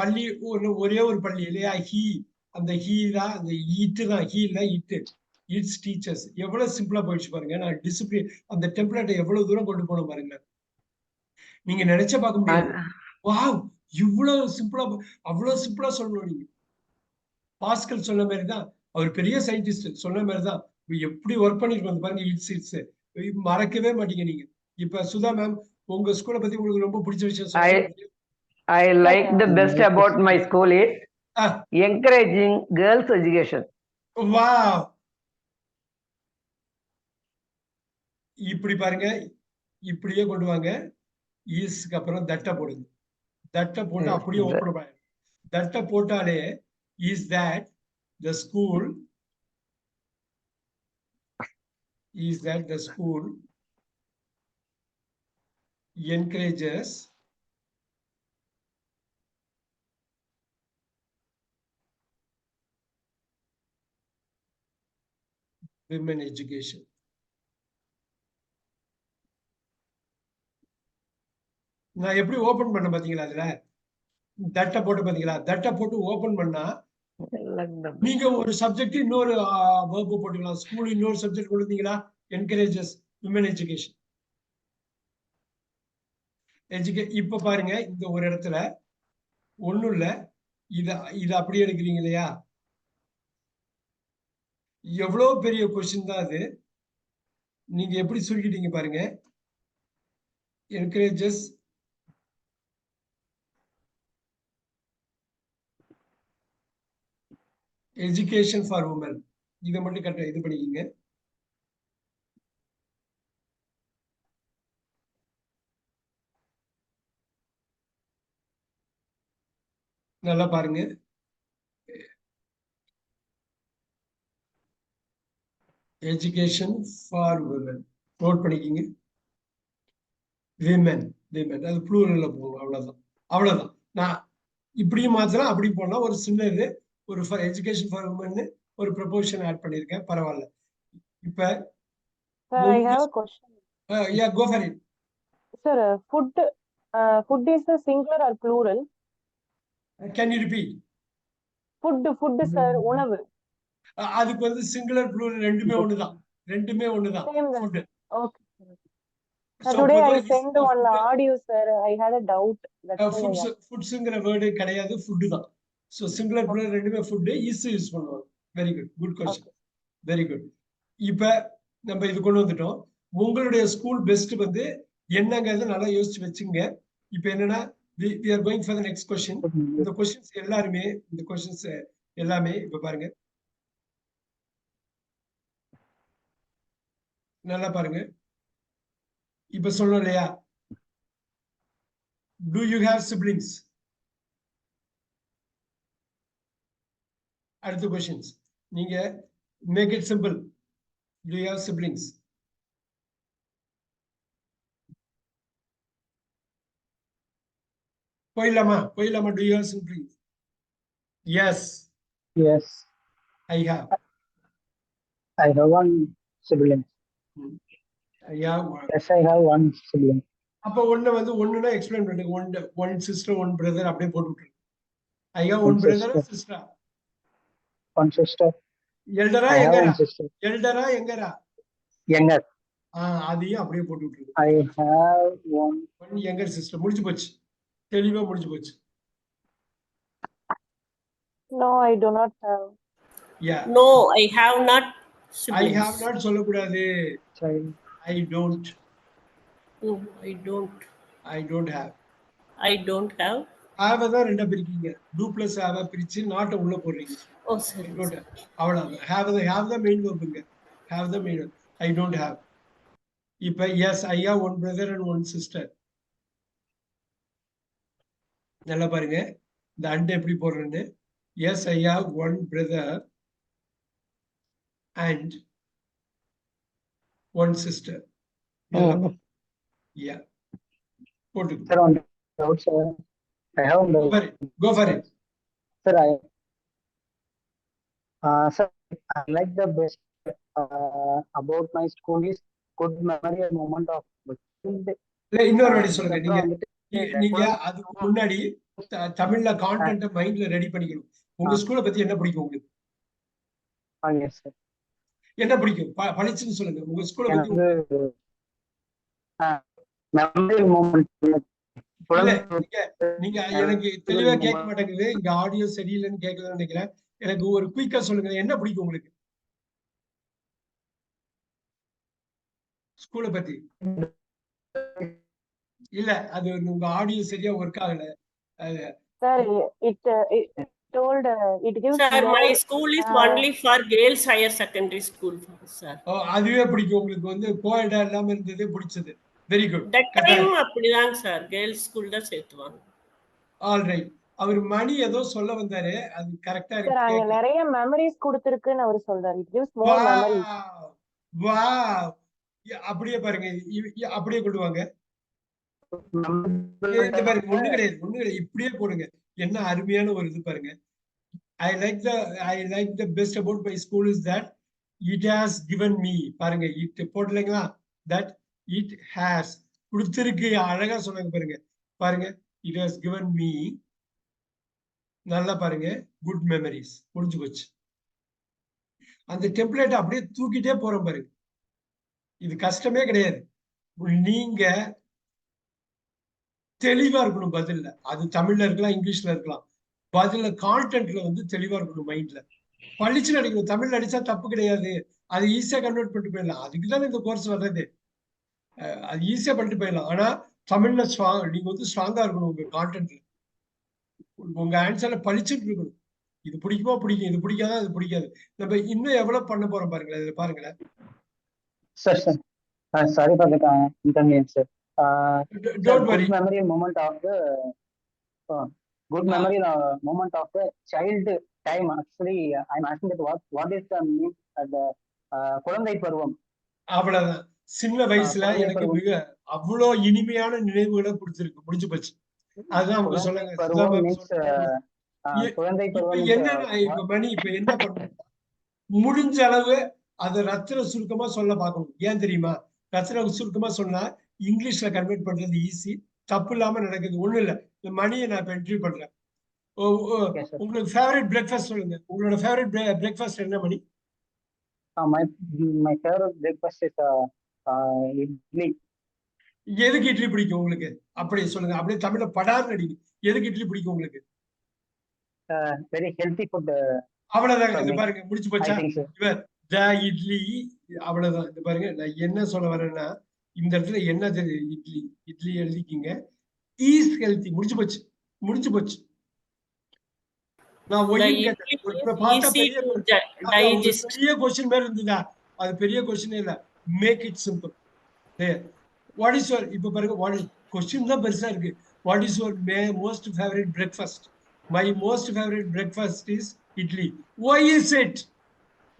பள்ளி ஒரே ஒரு பள்ளி இல்லையா? அந்த தான், அந்த ஈட்டு தான். இட்டு இட்ஸ் டீச்சர்ஸ். எவ்வளவு சிம்பிளா போயிடுச்சு பாருங்க. நான் டிசிப்ளின் அந்த டெம்ப்ளேட்டை எவ்வளவு தூரம் கொண்டு போனோம் பாருங்க. நீங்க நினைச்ச பார்க்க முடியாது. வாவ், இவ்வளவு சிம்பிளா, அவ்வளவு சிம்பிளா சொல்லணும். நீங்க பாஸ்கல் சொன்ன மாதிரி தான், அவர் பெரிய சயின்டிஸ்ட் சொன்ன மாதிரி தான் எப்படி ஒர்க் பண்ணிருக்கோம் பாருங்க. இட்ஸ் மறக்கவே மாட்டீங்க நீங்க. இப்ப சுதா மேம், உங்க ஸ்கூலை பத்தி உங்களுக்கு ரொம்ப பிடிச்ச விஷயம் சொல்லுங்க. I like the best about my school is encouraging girls education. Wow. இப்படி பாருங்க, இப்படியே கொண்டு வாங்க. ஈஸ்க்கு அப்புறம் தட்டை போடுங்க. தட்டை போட்டு அப்படியே ஓப்பன் பண்ண. தட்டை போட்டாலே is that the school encourages women education. நான் எப்படி ஓபன் பண்ண பாத்தீங்களா? அதுல தட்டை போட்டு பாத்தீங்களா? தட்டை போட்டு ஓபன் பண்ணா நீங்க ஒரு சப்ஜெக்ட் இன்னொரு வேர்ப் போட்டுக்கலாம். ஸ்கூல் இன்னொரு சப்ஜெக்ட் கொடுத்தீங்களா? Encourages women education. இப்ப பாருங்க, இந்த ஒரு இடத்துல ஒண்ணும் இல்ல, இத அப்படியே எடுக்கிறீங்க இல்லையா? எவ்வளவு பெரிய கொஸ்டின் தான் அது. நீங்க எப்படி சுருக்கிட்டீங்க பாருங்க. Encourages education for woman. இதை மட்டும் கரெக்டா இது பண்ணிக்கிங்க. நல்லா பாருங்க. எஜுகேஷன் ஃபார் விமன் நோட் பண்ணிக்கிங்க. விமன் அது ப்ளூரல்ல போகும். அவ்வளவுதான். நான் இப்படியும் மாத்தலாம், அப்படியும் போடலாம். ஒரு சின்ன இது, ஒரு ஃபார் எஜுகேஷன் ஃபார் விமன் ஒரு ப்ரொபோஷன் ஆட் பண்ணிருக்கேன். பரவாயில்ல. இப்ப Sir, I have a question. Yeah, go for it. Sir, food is a singular or plural? Can you repeat? Food, sir, உணவு. அதுக்கு வந்து சிங்குலர் ப்ளூரல் ரெண்டுமே ஒண்ணுதான். Same then. Food. Okay. So, Today I plural is sent one audio, sir. I had a doubt. That's why I asked. ஃபுட்ஸ்ங்கிற word கிடையாது, food தான். So singular plural ரெண்டுமே food use பண்ணுவாங்க. Very good question. Very good. இப்ப நம்ம இது கொண்டு வந்துட்டோம். உங்களுடைய ஸ்கூல் பெஸ்ட் வந்து என்னங்கிறத நல்லா யோசிச்சு வச்சுங்க. இப்ப என்னன்னா we are going for the next question. இந்த क्वेश्चंस எல்லாமே இப்ப பாருங்க, நல்லா பாருங்க. இப்ப சொல்லணும் இல்லையா, do you have siblings? அடுத்த questions நீங்க make it simple. Do you have siblings? போயிடலாமா? Do you have siblings? Yes, Yes, I have. I have one sibling. Yes, I have one sibling. அப்ப ஒண்ணுனா எக்ஸ்பிளைன் பண்ணுங்க. one sister, one brother அப்படியே போட்டு விட்டுருங்க. I have one brother, sister. One sister. எல்டரா I have எங்கரா? one sister. எல்டரா எங்கரா? Younger. அதையும் அப்படியே போட்டு விட்டுருங்க. I have one. one younger sister. முடிஞ்சு போச்சு. தெளிவா முடிஞ்சு போச்சு. No, I do not have. Yeah. No, I have not I siblings. have not சொல்லக்கூடாது. Child. I don't. No, I don't. I don't have. I don't have. have தான் ரெண்டா பிரிக்கீங்க. do plus have பிரிச்சு not உள்ள போடுறீங்க. Oh, sorry. I don't have. அவ்வளவுதான். have the main verb. have the main verb. I don't have. இப்ப yes, I have one brother and one sister. நல்லா பாருங்க, இந்த அண்ட் எப்படி போடுறேன்னு. Yes, I have one brother and one sister. Yeah. போட்டுக்கோ. Sir, one doubt, sir. I have one doubt. Go for it. Sir, sir, I like the best about my school is good memory and moment of. இல்ல இன்னொரு வாட்டி சொல்லுங்க. நீங்க அதுக்கு முன்னாடி தமிழ்ல content மைண்ட்ல ரெடி பண்ணிக்கணும். உங்க ஸ்கூலை பத்தி என்ன பிடிக்கும் உங்களுக்கு? Yes, sir. என்ன பிடிக்கும்? படிச்சுன்னு சொல்லுங்க. உங்க ஸ்கூலை பத்தி memory moment. நீங்க எனக்கு தெளிவா கேட்க மாட்டேங்குது. இங்க ஆடியோ சரியில்லைன்னு கேட்கலன்னு நினைக்கிறேன். எனக்கு ஒரு குயிக்கா சொல்லுங்க, என்ன பிடிக்கும் உங்களுக்கு ஸ்கூலை பத்தி? இல்ல அது உங்க ஆடியோ சரியா ஒர்க் ஆகல. Sir, it told it gives. Sir, my school is only for girls higher secondary school, sir. அதுவே பிடிக்கும் உங்களுக்கு? கோயடா இல்லாம இருந்ததே பிடிச்சது. Very good. தட் டைம் அப்படிதாங்க சார், கேர்ள்ஸ் ஸ்கூல் தான் சேர்த்துவாங்க. All right. அவர் மணி ஏதோ சொல்ல வந்தாரு, அது கரெக்டா சார் அங்க இருக்கு. நிறைய மெமரிஸ் கொடுத்திருக்குன்னு அவர் சொல்றாரு. It gives more memory. வா அப்படியே பாருங்க, அப்படியே கொண்டு வாங்க. இந்த பாருங்க, ஒண்ணு கிடையாது, ஒண்ணு கிடையாது, இப்படியே போடுங்க. என்ன அருமையான ஒரு இது பாருங்க. I like the best about my school is that it has given me, பாருங்க, it போடலைங்களா, that it has கொடுத்திருக்கு, அழகா சொன்னாங்க பாருங்க. பாருங்க, it has given me, நல்லா பாருங்க, good memories. முடிஞ்சு போச்சு. அந்த டெம்ப்ளேட் அப்படியே தூக்கிட்டே போறோம் பாருங்க. இது கஷ்டமே கிடையாது. நீங்க தெளிவா இருக்கணும் பதில்ல. அது தமிழ்ல இருக்கலாம், இங்கிலீஷ்ல இருக்கலாம். பதில்ல கான்டென்ட்ல வந்து தெளிவா இருக்கணும் மைண்ட்ல. பளிச்சுன்னு அடிக்கணும். தமிழ்ல அடிச்சா தப்பு கிடையாது. அது ஈஸியா கன்வெர்ட் பண்ணிட்டு போயிடலாம். அதுக்குதான் இந்த கோர்ஸ் வர்றது. அது ஈஸியா பண்ணிட்டு போயிடலாம். ஆனா தமிழ்ல நீங்க வந்து ஸ்ட்ராங்கா இருக்கணும் உங்க கான்டென்ட்ல. உங்க ஆன்சர்ல பளிச்சுட்டு இருக்கணும். இது பிடிக்குமா பிடிக்கும், இது பிடிக்காதா இது பிடிக்காது. நம்ம இன்னும் எவ்வளவு பண்ண போறோம் பாருங்களேன். இதுல பாருங்களேன். Sir sorry for the inconvenience, sir. Don't worry. Good memory moment of the child time. Actually, I'm asking that what is the meaning of the குழந்தை பருவம். அவ்வளவுதான். சின்ன வயசுல எனக்கு மிக அவ்வளோ இனிமையான நினைவுகளை கொடுத்திருக்கு. முடிஞ்சு போச்சு. அதுதான் அவங்க சொன்னாங்க. என்னன்னா இப்ப மணி இப்ப என்ன பண்ணணும், முடிஞ்ச அளவு அதை ரத்தின சுருக்கமா சொல்ல பார்க்கணும். ஏன் தெரியுமா? ரத்தின சுருக்கமா சொன்னா இங்கிலீஷ்ல கன்வெர்ட் பண்றது ஈஸி, தப்பு இல்லாம நடக்குது. ஒண்ணு இல்ல, இந்த மணியை நான் இப்ப என்ட்ரி பண்றேன். உங்களுக்கு ஃபேவரட் பிரேக்ஃபாஸ்ட் சொல்லுங்க. உங்களோட ஃபேவரட் பிரேக்ஃபாஸ்ட் என்ன மணி? My favorite breakfast is idli. எதுக்கு இட்லி பிடிக்கும் உங்களுக்கு? அப்படி சொல்லுங்க. அப்படியே தமிழ்ல படார்னு அடிங்க. எதுக்கு இட்லி பிடிக்கும் உங்களுக்கு? Very healthy food. அவ்வளவுதாங்க. இது பாருங்க, முடிச்சு போச்சா? இட்லி, அவ்வளவுதான். இது பாருங்க, நான் என்ன சொல்ல வரேன்னா, இந்த இடத்துல என்ன தெரியுது? இட்லி, இட்லி எழுதிக்கிங்க. Is healthy. முடிச்சு போச்சு, முடிச்சு போச்சு. நான் ஒய்யும் கேட்டேன். பெரிய கொஸ்டின் மேல இருந்ததா? அது பெரிய கொஸ்டின் இல்ல. Make it simple. What is your, இப்ப பாருங்க, கொஸ்டின் தான் பெருசா இருக்கு. What is your most favourite breakfast? My most favorite breakfast is idli. Why is it?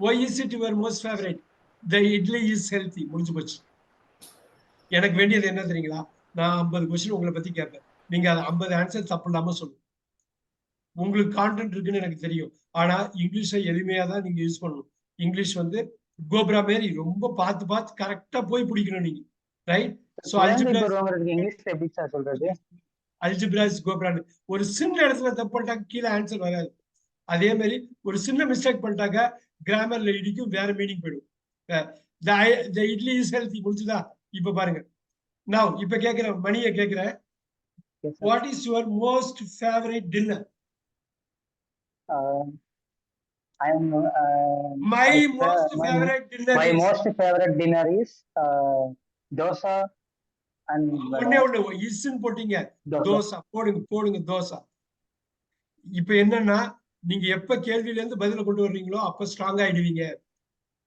Why is it your most favorite? The idli is healthy. முடிஞ்சு போச்சு. எனக்கு வேண்டியது என்ன தெரியுங்களா? நான் 50 கொஸ்டின் உங்களை பத்தி கேட்பேன். நீங்க 50 ஆன்சர் தப்பு இல்லாம சொல்லணும். உங்களுக்கு கான்டென்ட் இருக்குன்னு எனக்கு தெரியும். ஆனா இங்கிலீஷை எளிமையா தான் நீங்க யூஸ் பண்ணணும். இங்கிலீஷ் வந்து கோப்ரா மாரி ரொம்ப பார்த்து கரெக்டா போய் பிடிக்கணும் நீங்க. ரைட்? சோ இங்கிலீஷ்ல எப்படி சார் சொல்றது? அல்ஜிப்ராஸ் கோப்ரான்னு ஒரு சின்ன இடத்துல தப்பு பண்ணிட்டாக்க கீழே ஆன்சர் வராது. அதே மாதிரி ஒரு சின்ன மிஸ்டேக் பண்ணிட்டாக்க கிராமர்ல இடிக்கும், வேற மீனிங் போயிடும். Idli is healthy. முடிச்சுதா? இப்ப பாருங்க, நான் இப்ப கேட்கிறேன், மணியை கேட்கிறேன், what is your most favourite dinner? My most favorite dinner is dosa. போட்டீங்க தோசை. போடுங்க தோசை. இப்ப என்னன்னா, நீங்க எப்ப கேள்வியில இருந்து பதில கொண்டு வர்றீங்களோ அப்ப ஸ்ட்ராங் ஆயிடுவீங்க.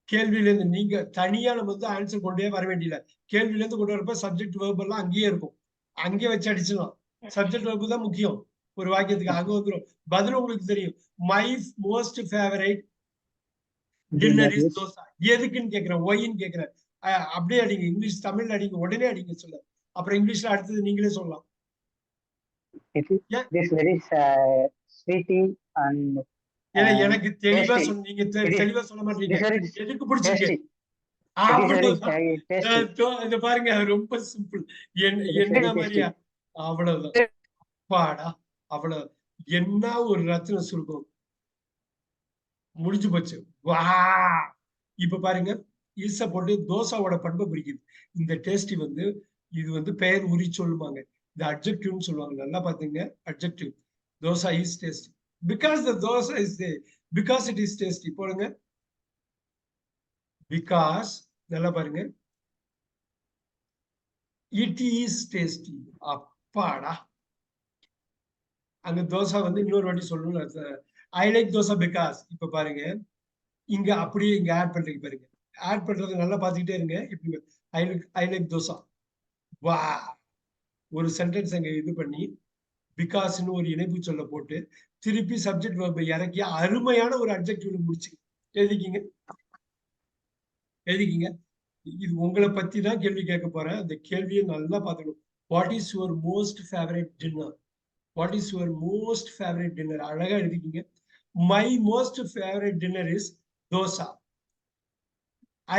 கேள்வியில இருந்து நீங்க தனியா நம்ம வந்து ஆன்சர் கொண்டே வர வேண்டியல. கேள்வியில இருந்து கொண்டு வரப்ப சப்ஜெக்ட் வெர்ப் எல்லாம் அங்கேயே இருக்கும். அங்கேயே வச்சு அடிச்சிடலாம். சப்ஜெக்ட் வெர்ப் தான் முக்கியம் ஒரு வாக்கியத்துக்கு. அங்க வந்துடும். பதில் உங்களுக்கு தெரியும். My most favourite dinner is dosa. எதுக்குன்னு கேட்கிறேன், ஒய்ன்னு கேட்கிறேன். அப்படியே அடிங்க. இங்கிலீஷ் தமிழ்ல அடிங்க, உடனே அடிங்க சொல்ல. அப்புறம் இங்கிலீஷ்ல அடுத்தது நீங்களே சொல்லலாம். எனக்கு தெளிவா சொன்னீங்க, தெளிவா சொல்ல மாட்டீங்க. எதுக்கு பிடிச்சிருக்கு? இத பாருங்க, ரொம்ப சிம்பிள். என்ன மாதிரியா? அவ்வளவுதான். பாடா, அவ்வளவு. என்ன ஒரு ரத்தின சுருக்கம். முடிஞ்சு போச்சு. வா, இப்ப பாருங்க, ஈச போட்டு தோசாவோட பண்பை பிடிக்குது. இந்த டேஸ்டி வந்து இது வந்து பெயர் உரி சொல்லுவாங்க. இந்த அட்ஜெக்டிவ்னு சொல்லுவாங்க. நல்லா பாத்தீங்க, adjective. Dosa is tasty because the dosa is because it is tasty. போடுங்க பிகாஸ். நல்லா பாருங்க, இட் இஸ் டேஸ்டி. அப்பாடா, அந்த தோசா வந்து இன்னொரு வாட்டி சொல்லணும். ஐ லைக் தோசா பிகாஸ். இப்ப பாருங்க, இங்க அப்படியே இங்க ஆட் பண்றீங்க பாருங்க. ஆட் பண்றது நல்லா பாத்துக்கிட்டே இருங்க. இப்படி ஐ லைக் தோசா வா ஒரு சென்டென்ஸ் அங்க இது பண்ணி பிகாஸ்னு ஒரு இணைப்பு சொல்ல போட்டு திருப்பி சப்ஜெக்ட் வெர்பை இறக்கி அருமையான ஒரு அட்ஜெக்டிவ்ல முடிச்சு எழுதிக்கிங்க. எழுதிக்கிங்க. இது உங்களை பத்தி தான் கேள்வி கேட்க போறேன். அந்த கேள்வியை நல்லா பார்த்துக்கணும். What is your most favourite dinner? What is your most favourite dinner? அழகா எழுதிக்கிங்க. My most favourite dinner is dosa.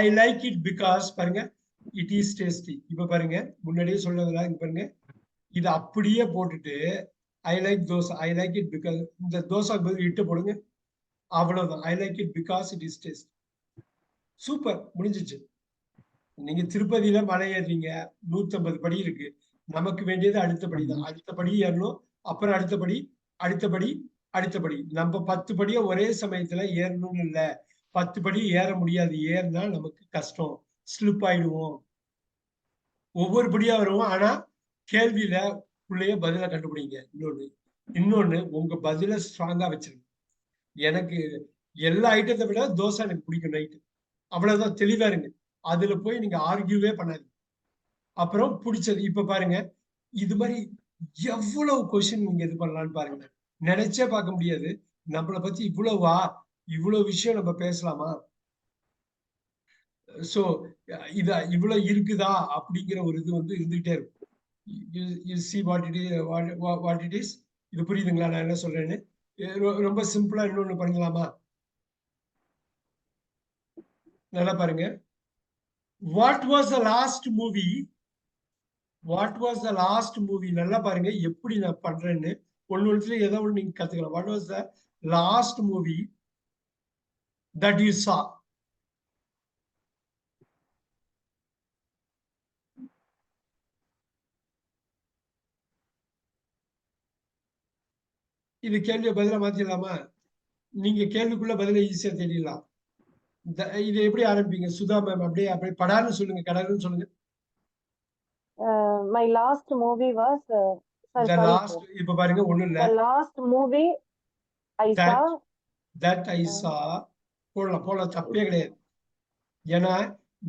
I like it because பாருங்க இட் இஸ் டேஸ்டி. இப்ப பாருங்க முன்னாடியே சொன்னதுல இங்க பாருங்க இது அப்படியே போட்டுட்டு I like dosa, I like it because இந்த தோசா பதில் இட்டு போடுங்க. அவ்வளவுதான். I like it because it is taste. Super, முடிஞ்சிச்சு. நீங்க திருப்பதியில மலை ஏறீங்க, 150 படி இருக்கு. நமக்கு வேண்டியது அடுத்த படி தான். அடுத்த படி ஏறணும், அப்புறம் அடுத்தபடி, அடுத்தபடி, அடுத்தபடி. நம்ம 10 படியை ஒரே சமயத்துல ஏறணும்னு இல்ல. 10 படி ஏற முடியாது. ஏறினா நமக்கு கஷ்டம், ஸ்லிப் ஆயிடுவோம். ஒவ்வொரு படியா வருவோம். ஆனா கேள்வியில உள்ளேயே பதில கண்டுபிடிங்க. இன்னொன்னு உங்க பதில ஸ்ட்ராங்கா வச்சிருங்க. எனக்கு எல்லா ஐட்டத்தை விட தோசை எனக்கு பிடிக்கும் நைட்டு. அவ்வளவுதான், தெளிவா இருங்க. அதுல போய் நீங்க ஆர்கியூவே பண்ணாதீங்க. அப்புறம் பிடிச்சது. இப்ப பாருங்க இது மாதிரி எவ்வளவு கொஸ்டின் நீங்க இது பண்ணலாம்னு பாருங்க. நினைச்சே பார்க்க முடியாது. நம்மளை பத்தி இவ்வளவு விஷயம் நம்ம பேசலாமா? சோ இவ்வளவு இருக்குதா அப்படிங்கிற ஒரு இது வந்து இருந்துகிட்டே இருக்கும். You see what it is. இது புரியுதுங்களா நான் என்ன சொல்றேன்னு? ரொம்ப சிம்பிளா இன்னொன்னு பண்ணலாமா? நல்லா பாருங்க. What was the last movie? What was the last movie? நல்லா பாருங்க எப்படி நான் பண்றேன்னு. ஒண்ணுல ஏதோ ஒண்ணு நீங்க கத்துக்கலாம். What was the last movie that you saw? இது கேள்வியை பதிலா மாத்திடலாமா? நீங்க கேள்விக்குள்ள பதில ஈஸியா தெரியலாம். இதை எப்படி ஆரம்பிப்பீங்க? சுதா மேம் அப்படியே படான்னு சொல்லுங்க, கடன்னு சொல்லுங்க. My last movie was The last, இப்ப பாருங்க ஒண்ணும் இல்ல. the last movie I saw. That I saw. போடலாம், தப்பே கிடையாது. ஏன்னா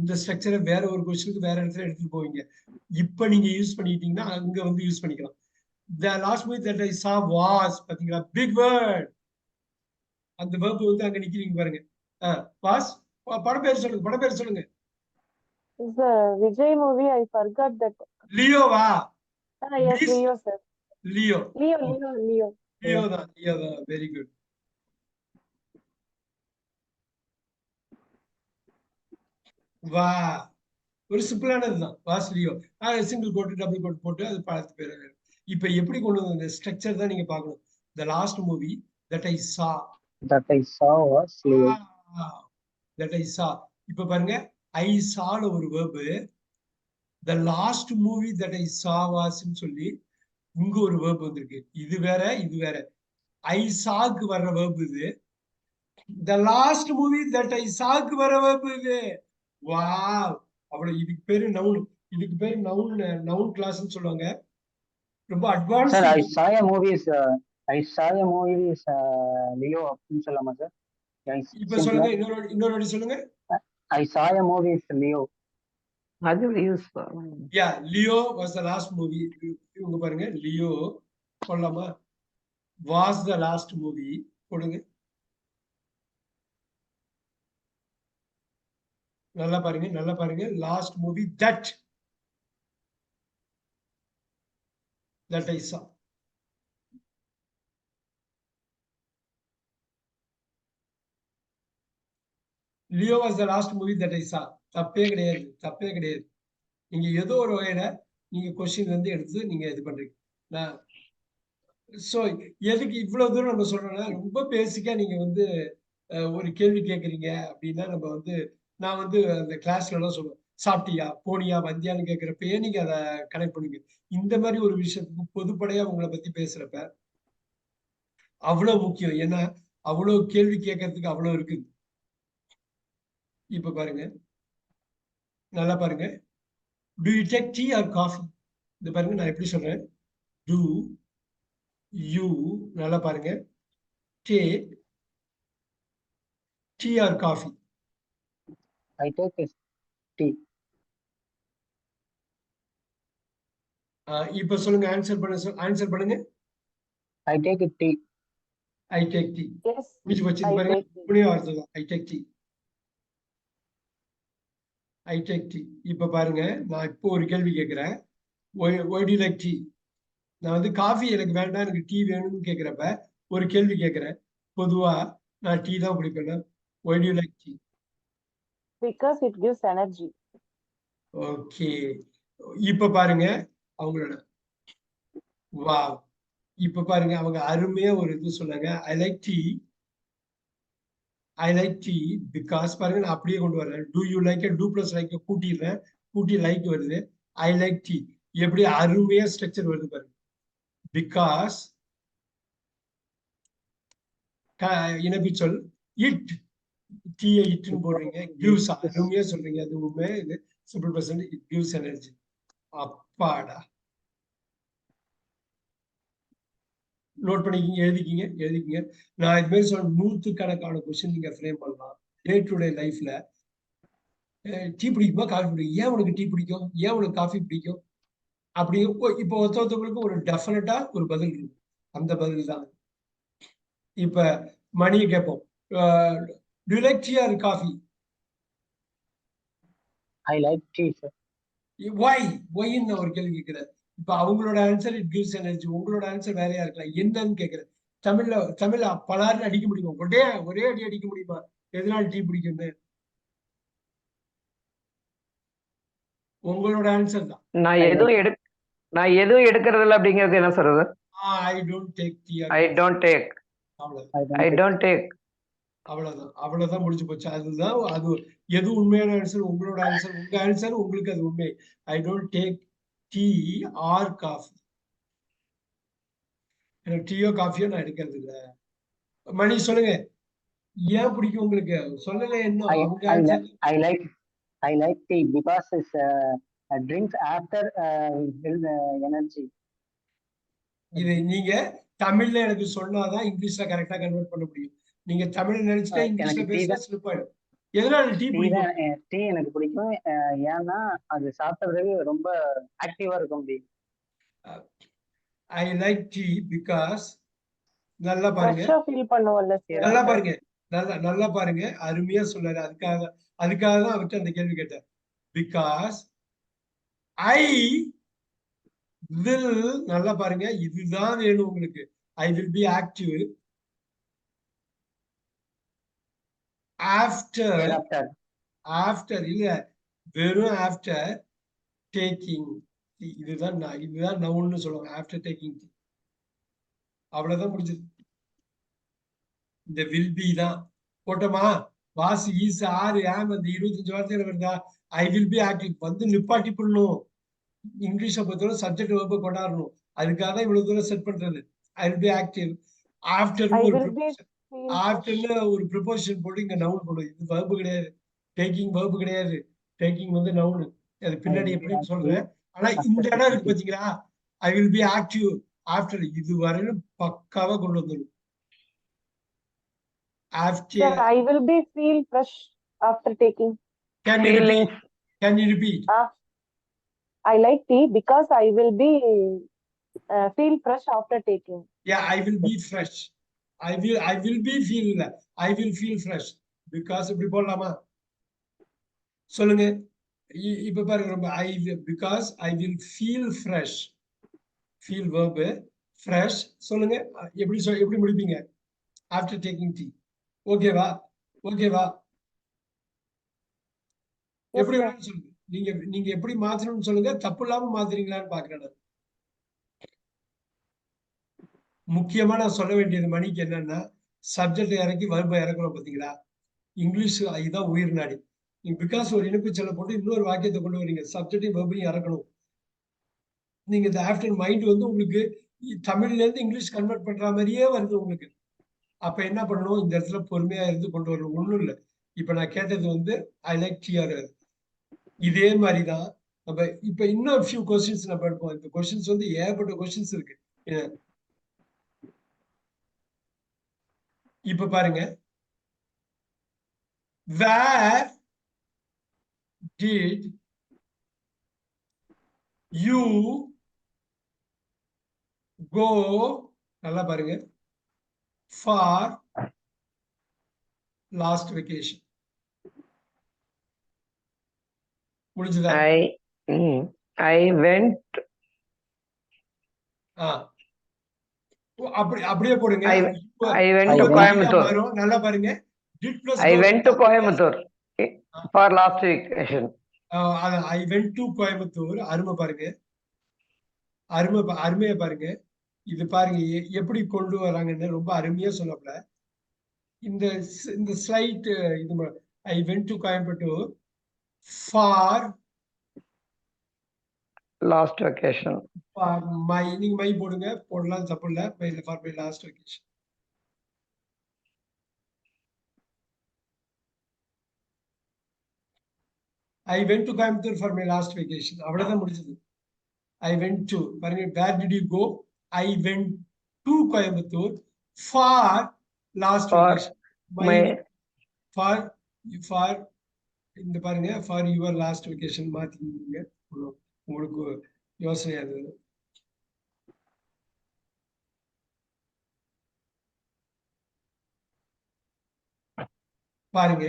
இந்த ஸ்ட்ரக்சரை வேற ஒரு கொஸ்டினுக்கு வேற இடத்துல எடுத்துட்டு போவீங்க. இப்ப நீங்க யூஸ் பண்ணிட்டீங்கன்னா அங்க வந்து யூஸ் பண்ணிக்கலாம். The last movie that I saw was, பாத்தீங்களா, big word. அந்த verb வந்து அங்க நிக்கிறீங்க பாருங்க. was படம் பேர் சொல்லுங்க. It's a Vijay movie. I forgot that. லியோவா? Yes, Leo sir. Leo Leo. தான். Very good. வா ஒரு சிம்பிளானதுதான். Was Leo. Single quote double quote போட்டு அது பார்த்து பேர். இப்ப எப்படி கொண்டு வந்த ஸ்ட்ரக்சர் தான் நீங்க பார்க்கணும். The last movie that I saw. That I saw was Leo. That I saw. இப்ப பாருங்க I saw ஒரு verb. The last movie that I saw was ன்னு சொல்லி இங்க ஒரு verb வந்திருக்கு. இது வேற. I sawக்கு வர்ற verb இது. The last movie that I sawக்கு வர்ற verb இது. வாவ், அவ்வளவு. இதுக்கு பேரு நவுன் கிளாஸ்ன்னு சொல்லுவாங்க. ரொம்ப advance. Sir, I saw a movie is Leo அப்படின்னு சொல்லலாமா சார்? இப்ப சொல்லுங்க, இன்னொரு வாட்டி சொல்லுங்க. I saw a movie is Leo. அது use Yeah, Leo was the last movie. இவங்க பாருங்க, லியோ சொல்லலாமா? was the last movie போடுங்க. நல்லா பாருங்க. Last movie that I saw. Leo was the last movie that I saw. தப்பே கிடையாது. நீங்க ஏதோ ஒரு வகையில நீங்க கொஸ்டின் வந்து எடுத்து நீங்க இது பண்றீங்க. சோ எதுக்கு இவ்வளவு தூரம் நம்ம சொல்றோம்னா, ரொம்ப பேசிக்கா நீங்க வந்து ஒரு கேள்வி கேட்கறீங்க அப்படின்னா நான் வந்து அந்த கிளாஸ்ல எல்லாம் சொல்லுவேன், சாப்பிட்டியா, போனியா, வந்தியான்னு கேட்கிறப்பயே நீங்க அதை கனெக்ட் பண்ணுங்க. இந்த மாதிரி ஒரு விஷயத்துக்கு பொதுப்படையா உங்களை பத்தி பேசுறப்ப அவ்வளவு முக்கியம். ஏன்னா அவ்வளவு கேள்வி கேட்கறதுக்கு அவ்வளவு இருக்குது. இப்ப பாருங்க, நல்லா பாருங்க. Do you take tea or coffee? இது பாருங்க நான் எப்படி சொல்றேன். Do you, நல்லா பாருங்க, take tea or coffee? I take tea. இப்ப சொல்லுங்க, ஆன்சர் பண்ணுங்க. I take it tea. I take tea. Yes, முடிச்சு போச்சு. I இது பாருங்க, take tea. புனிய வார்த்தை தான். I take tea. I take tea. இப்ப பாருங்க, நான் இப்போ ஒரு கேள்வி கேட்கிறேன். Why do you like tea? நான் வந்து காஃபி எனக்கு வேண்டாம், எனக்கு டீ வேணும்னு கேட்கிறப்ப ஒரு கேள்வி கேட்கிறேன். பொதுவா நான் டீ தான் குடிப்பேன். Why do you like tea? Because it gives energy. Okay. இப்ப பாருங்க அவங்களோட வா. இப்ப பாருங்க அவங்க அருமையா ஒரு இது சொன்னாங்க. ஐ லைக் டீ பிகாஸ் பாருங்க, நான் அப்படியே கொண்டு வரேன். Do you like do plus like கூட்டிடுறேன், கூட்டி லைக் வருது. ஐ லைக் டீ எப்படி அருமையா ஸ்ட்ரக்சர் வருது பாருங்க. பிகாஸ் இனப்பி சொல் இட், டீயை இட்னு போடுறீங்க, கிவ்ஸ் அருமையா சொல்றீங்க. அது உண்மை. இது simple percent, it gives energy. அப்பாடா. நோட் பண்ணிக்கிங்க, எழுதிக்கிங்க. நான் இது மாதிரி சொல்ல 100கணக்கான கொஸ்டின் நீங்க ஃப்ரேம் பண்ணலாம். டே டு டே லைஃப்ல டீ பிடிக்குமா, காஃபி பிடிக்கும், ஏன் உனக்கு டீ பிடிக்கும், ஏன் உனக்கு காஃபி பிடிக்கும், அப்படி இப்போ ஒருத்தவங்களுக்கு ஒரு டெஃபினட்டா ஒரு பதில் இருக்கும். அந்த பதில் தான். இப்ப மணியை கேட்போம், to you like tea R coffee? I like tea, sir. ஒய்ன்னு ஒரு கேள்வி கேட்கிறேன். இப்ப அவங்களோட ஆன்சர் இட் கிவ்ஸ் எனர்ஜி, உங்களோட ஆன்சர் வேறையா இருக்கலாம். என்னன்னு கேட்கிறேன். தமிழ்ல பலாருன்னு அடிக்க முடியுமா? ஒரே அடி அடிக்க முடியுமா எதனால டீ பிடிக்கும்னு? உங்களோட ஆன்சர் தான். நான் எதுவும் எடுக்கிறது இல்லை அப்படிங்கிறது என்ன சொல்றது? I don't take tea. I don't take. அவ்வளவுதான் முடிஞ்சு போச்சு. அதுதான் அது. எது உண்மையான ஆன்சர்? உங்களோட ஆன்சர், உங்க ஆன்சர் உங்களுக்கு அது உண்மை. I don't take tea R coffee. எனக்கு டீயோ காஃபியோ நான் எடுக்கிறது இல்ல. மணி சொல்லுங்க, ஏன் பிடிக்கும் உங்களுக்கு? சொல்லல என்ன அவங்க answer. I like tea because it's drinks after energy. இது நீங்க தமிழ்ல எனக்கு சொன்னாதான் இங்கிலீஷ்ல கரெக்டா கன்வெர்ட் பண்ண முடியும். நீங்க தமிழ்ல நினைச்சிட்டா இங்கிலீஷ்ல பேசினா ஸ்லிப் ஆயிடும். எதனால டீ பிடிக்கும்? டீ எனக்கு பிடிக்கும். ஏன்னா அது சாப்பிட்ட பிறகு ரொம்ப ஆக்டிவா இருக்க முடியும். ஐ லைக் டீ பிகாஸ் நல்லா பாருங்க, ஃப்ரெஷ்ஷா ஃபீல் பண்ணுவோம்ல சார். நல்லா பாருங்க, நல்லா பாருங்க, அருமையா சொன்னாரு. அதுக்காக தான் அவர்கிட்ட அந்த கேள்வி கேட்டேன். பிகாஸ் ஐ வில், நல்லா பாருங்க, இதுதான் வேணும் உங்களுக்கு. I will be active after இல்ல, வெறும் ஆஃப்டர் டேக்கிங். இதுதான் நவுன்னு சொல்லுவாங்க. After taking tea. அவ்வளவுதான் முடிஞ்சது. இந்த வில் பி தான் போட்டோமா, வாஸ் ஈஸ் ஆர் ஆம் அந்த 25 வார்த்தையில வருதா? ஐ வில் பி ஆக்டிவ் வந்து நிப்பாட்டி பண்ணணும். இங்கிலீஷை பொறுத்தவரை சப்ஜெக்ட் வெர்பை கொண்டாடணும். அதுக்காக தான் இவ்வளவு தூரம் செட் பண்றது. I will be active after ஒரு ப்ரிப்போசிஷன் போட்டு இங்க நவுன் போடும். இது வெர்பு கிடையாது, டேக்கிங் வெர்பு கிடையாது. டேக்கிங் வந்து நவுன். அது பின்னாடி எப்படின்னு சொல்றேன். ஆனா இந்த இடம் இருக்கு பாத்தீங்களா, I will be active after, இது வரையிலும் பக்காவா கொண்டு வந்துடும். Sir, I will be feel fresh after taking. Can you repeat? I like tea because I will be feel fresh after taking. Yeah, I will be fresh. I will feel fresh because இப்படி போடலாமா? சொல்லுங்க. இப்ப பாருங்க, because I will feel fresh. Feel verb fresh. சொல்லுங்க, எப்படி முடிப்பீங்க? After taking tea. ஓகேவா? எப்படி வேணும்னு சொல்லுங்க. நீங்க எப்படி மாத்தணும்னு சொல்லுங்க. தப்பு இல்லாம மாத்துறீங்களான்னு பாக்குறேன். முக்கியமா நான் சொல்ல வேண்டியது மணிக்கு என்னன்னா, சப்ஜெக்ட் இறக்கி வர்பை இறக்குறோம் பாத்தீங்களா, இங்கிலீஷ் இதுதான் உயிர் நாடி. பிகாஸ் ஒரு இணைப்பு சொல்ல போட்டு இன்னொரு வாக்கியத்தை கொண்டு வரீங்க, சப்ஜெக்டையும் வர்பையும் இறக்கணும். நீங்க இந்த ஆஃப்டர் மைண்ட் வந்து உங்களுக்கு தமிழ்ல இருந்து இங்கிலீஷ் கன்வெர்ட் பண்ற மாதிரியே வருது உங்களுக்கு. அப்ப என்ன பண்ணணும்? இந்த இடத்துல பொறுமையா இருந்து கொண்டு வரணும். ஒண்ணும் இல்லை. இப்ப நான் கேட்டது வந்து ஐ லைக் டிஆர். இதே மாதிரிதான் நம்ம இப்ப இன்னும் ஃபியூ கொஸ்டின்ஸ் நம்ம எடுப்போம். இந்த கொஸ்டின்ஸ் வந்து ஏகப்பட்ட கொஸ்டின்ஸ் இருக்கு. இப்ப பாருங்க, where did you கோ நல்லா பாருங்க ஃபார் லாஸ்ட் வெக்கேஷன். முடிஞ்சதா? I went. அப்படியே போடுங்க. I went to Coimbatore. நல்லா பாருங்க. Did plus I go went to Coimbatore for last vacation. I went to Coimbatore. அருமை பாருங்க. அருமையா பாருங்க. இது பாருங்க எப்படி கொண்டு வராங்கன்னு ரொம்ப அருமையா சொல்லப்பட. இந்த ஸ்லைட் இது I went to Coimbatore for last vacation. நீங்க மை போடுங்க. போடலாம் தப்பு இல்ல. for my last vacation. I went to Coimbatore for my last vacation. அவ்வளவுதான் முடிஞ்சது. I went to பாருங்க where did you go? I went to Coimbatore for last vacation. For இந்த பாருங்க for your last vacation மாத்திங்க. உங்களுக்கு யோசனையா இருந்தது. பாருங்க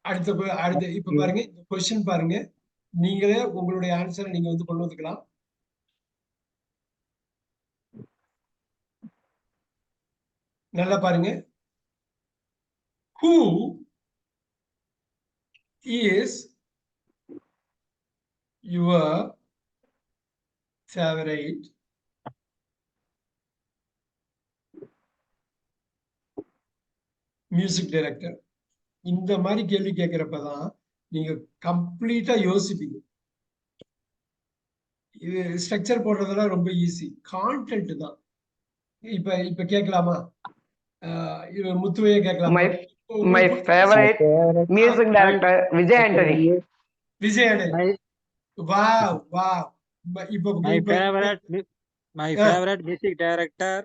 அடுத்த இப்ப பாருங்க இந்த क्वेश्चन பாருங்க. நீங்களே உங்களுடைய ஆன்சரை நீங்க வந்து கொண்டு வந்துக்கலாம். நல்லா பாருங்க. Who is your favorite music director? இந்த மாதிரி கேள்வி கேட்கிறப்பதான் நீங்க கம்ப்ளீட்டா யோசிப்பீங்க. இது ஸ்ட்ரக்சர் போடுறதெல்லாம் ரொம்ப ஈஸி. கான்டென்ட் தான். இப்ப கேட்கலாமா? முத்துவையே கேட்கலாமா? My favorite music director Vijay Antony. Vijay Antony. Wow. இப்ப my favorite music director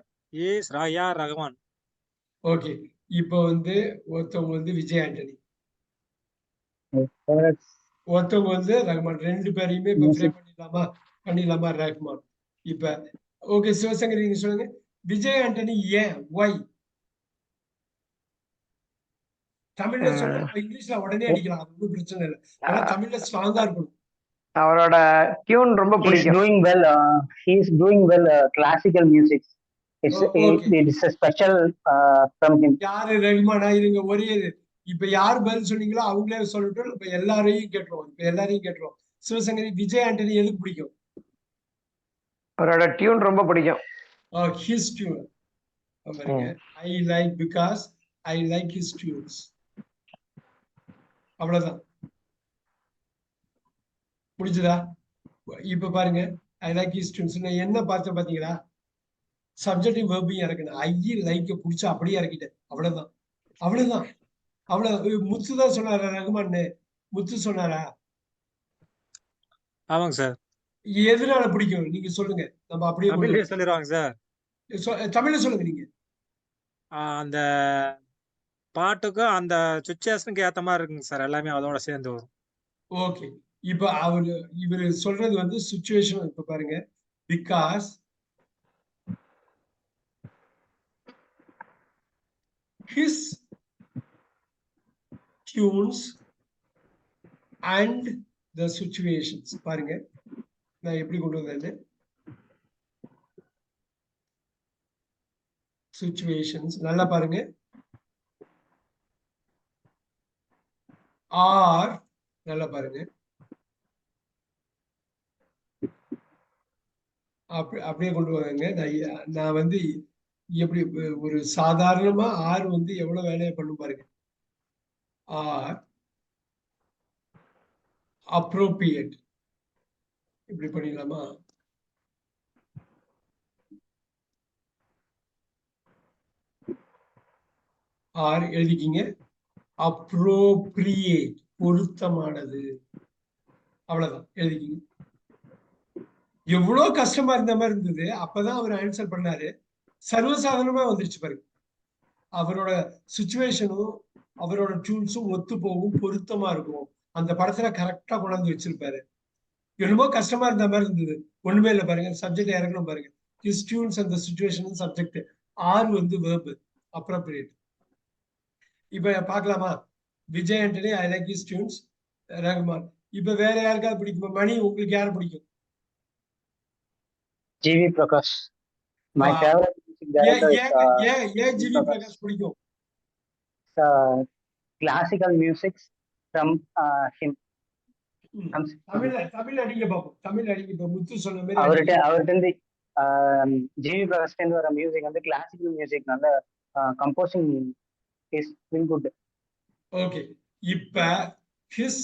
is Raya Rahman. Okay. இப்ப வந்து ஒருத்தவங்க வந்து விஜய் ஆண்டனி, ஒருத்தவங்க வந்து ரஹ்மான். ரெண்டு பேரையுமே இப்ப ஃப்ரேம் பண்ணிடலாமா? ரஹ்மான். இப்ப ஓகே சிவசங்கர் நீங்க சொல்லுங்க. விஜய் ஆண்டனி ஏன்? ஒய்? தமிழ்ல சொல்ல இங்கிலீஷ்ல உடனே அடிக்கலாம். அது ஒன்றும் பிரச்சனை இல்லை. ஆனா தமிழ்ல ஸ்ட்ராங்கா இருக்கணும். அவரோட டியூன் ரொம்ப பிடிக்கும். He is doing well classical music. It's a special from him. யாரு ரஹ்மானா? இருங்க ஒரே இப்ப யார் பதில் சொன்னீங்களோ அவங்களே சொல்லட்டும். இப்ப எல்லாரையும் கேட்டுருவோம். சிவசங்கரி விஜய் ஆண்டனி எதுக்கு பிடிக்கும்? அவரோட டியூன் ரொம்ப பிடிக்கும். His tune. I like because I like his tunes. அவ்வளவுதான். முடிஞ்சதா? இப்ப பாருங்க I like his tunes. என்ன பார்த்த பாத்தீங்களா? சப்ஜெக்டிவ் வெர்பையும் இறக்கணும். ஐ லைக் புடிச்சா அப்படியே இறக்கிட்டேன். அவ்வளவுதான். முத்து தான் சொன்னாரா? ரஹ்மான் முத்து சொன்னாரா? ஆமாங்க சார். எதனால பிடிக்கும் நீங்க சொல்லுங்க. நம்ம அப்படியே சொல்லிடுவாங்க சார். தமிழ்ல சொல்லுங்க நீங்க. அந்த பாட்டுக்கும் அந்த சுச்சுவேஷனுக்கு ஏத்த மாதிரி இருக்குங்க சார். எல்லாமே அதோட சேர்ந்து வரும். ஓகே. இப்ப இவரு சொல்றது வந்து சுச்சுவேஷன். இப்ப பாருங்க because his tunes and the situations. பாருங்க நான் எப்படி கொண்டு வந்தேன். situations நல்லா பாருங்க. ஆர் நல்லா பாருங்க. அப்படியே கொண்டு வராங்க. நான் வந்து எப்படி ஒரு சாதாரணமா ஆர் வந்து எவ்வளவு வேலையை பண்ணும் பாருங்க. ஆர் அப்ரோப்ரியேட் இப்படி பண்ணிடலாமா? ஆர் எழுதிக்கிங்க. அப்ரோப்ரியேட் பொருத்தமானது. அவ்வளவுதான் எழுதிக்கிங்க. எவ்வளவு கஷ்டமா இருந்த மாதிரி இருந்தது. அப்பதான் அவர் ஆன்சர் பண்ணாரு. சர்வசாதாரணமா வந்துருச்சு பாருங்க. அவரோட சுச்சுவேஷனும் அவரோட டியூன்ஸும் ஒத்து போகும், பொருத்தமா இருக்கும். அந்த படத்துல கரெக்டா கொண்டாந்து வச்சிருப்பாரு. என்னமோ கஷ்டமா இருந்த மாதிரி இருந்தது. ஒண்ணுமே இல்லை பாருங்க. சப்ஜெக்ட் இறக்கணும் பாருங்க. his tunes and the situation subject. R வந்து verb appropriate. இப்ப பார்க்கலாமா? Vijay Antony I like his tunes. Rahman. இப்ப வேற யாருக்காவது பிடிக்குமா? மணி உங்களுக்கு யாரை பிடிக்கும்? GV Prakash. My Wow. favorite music director is ஏன் ஜிவி பிரகாஷ் பிடிக்கும்? classical music from him. Tamil அடிங்க பாப்போம். தமிழ் அடிங்க. இப்ப முத்து சொன்ன மாதிரி அவர்கிட்ட இருந்து ஜிவி பிரகாஷ் இருந்து வர மியூசிக் வந்து கிளாசிக்கல் மியூசிக் நல்ல composing is very good. Okay. இப்ப his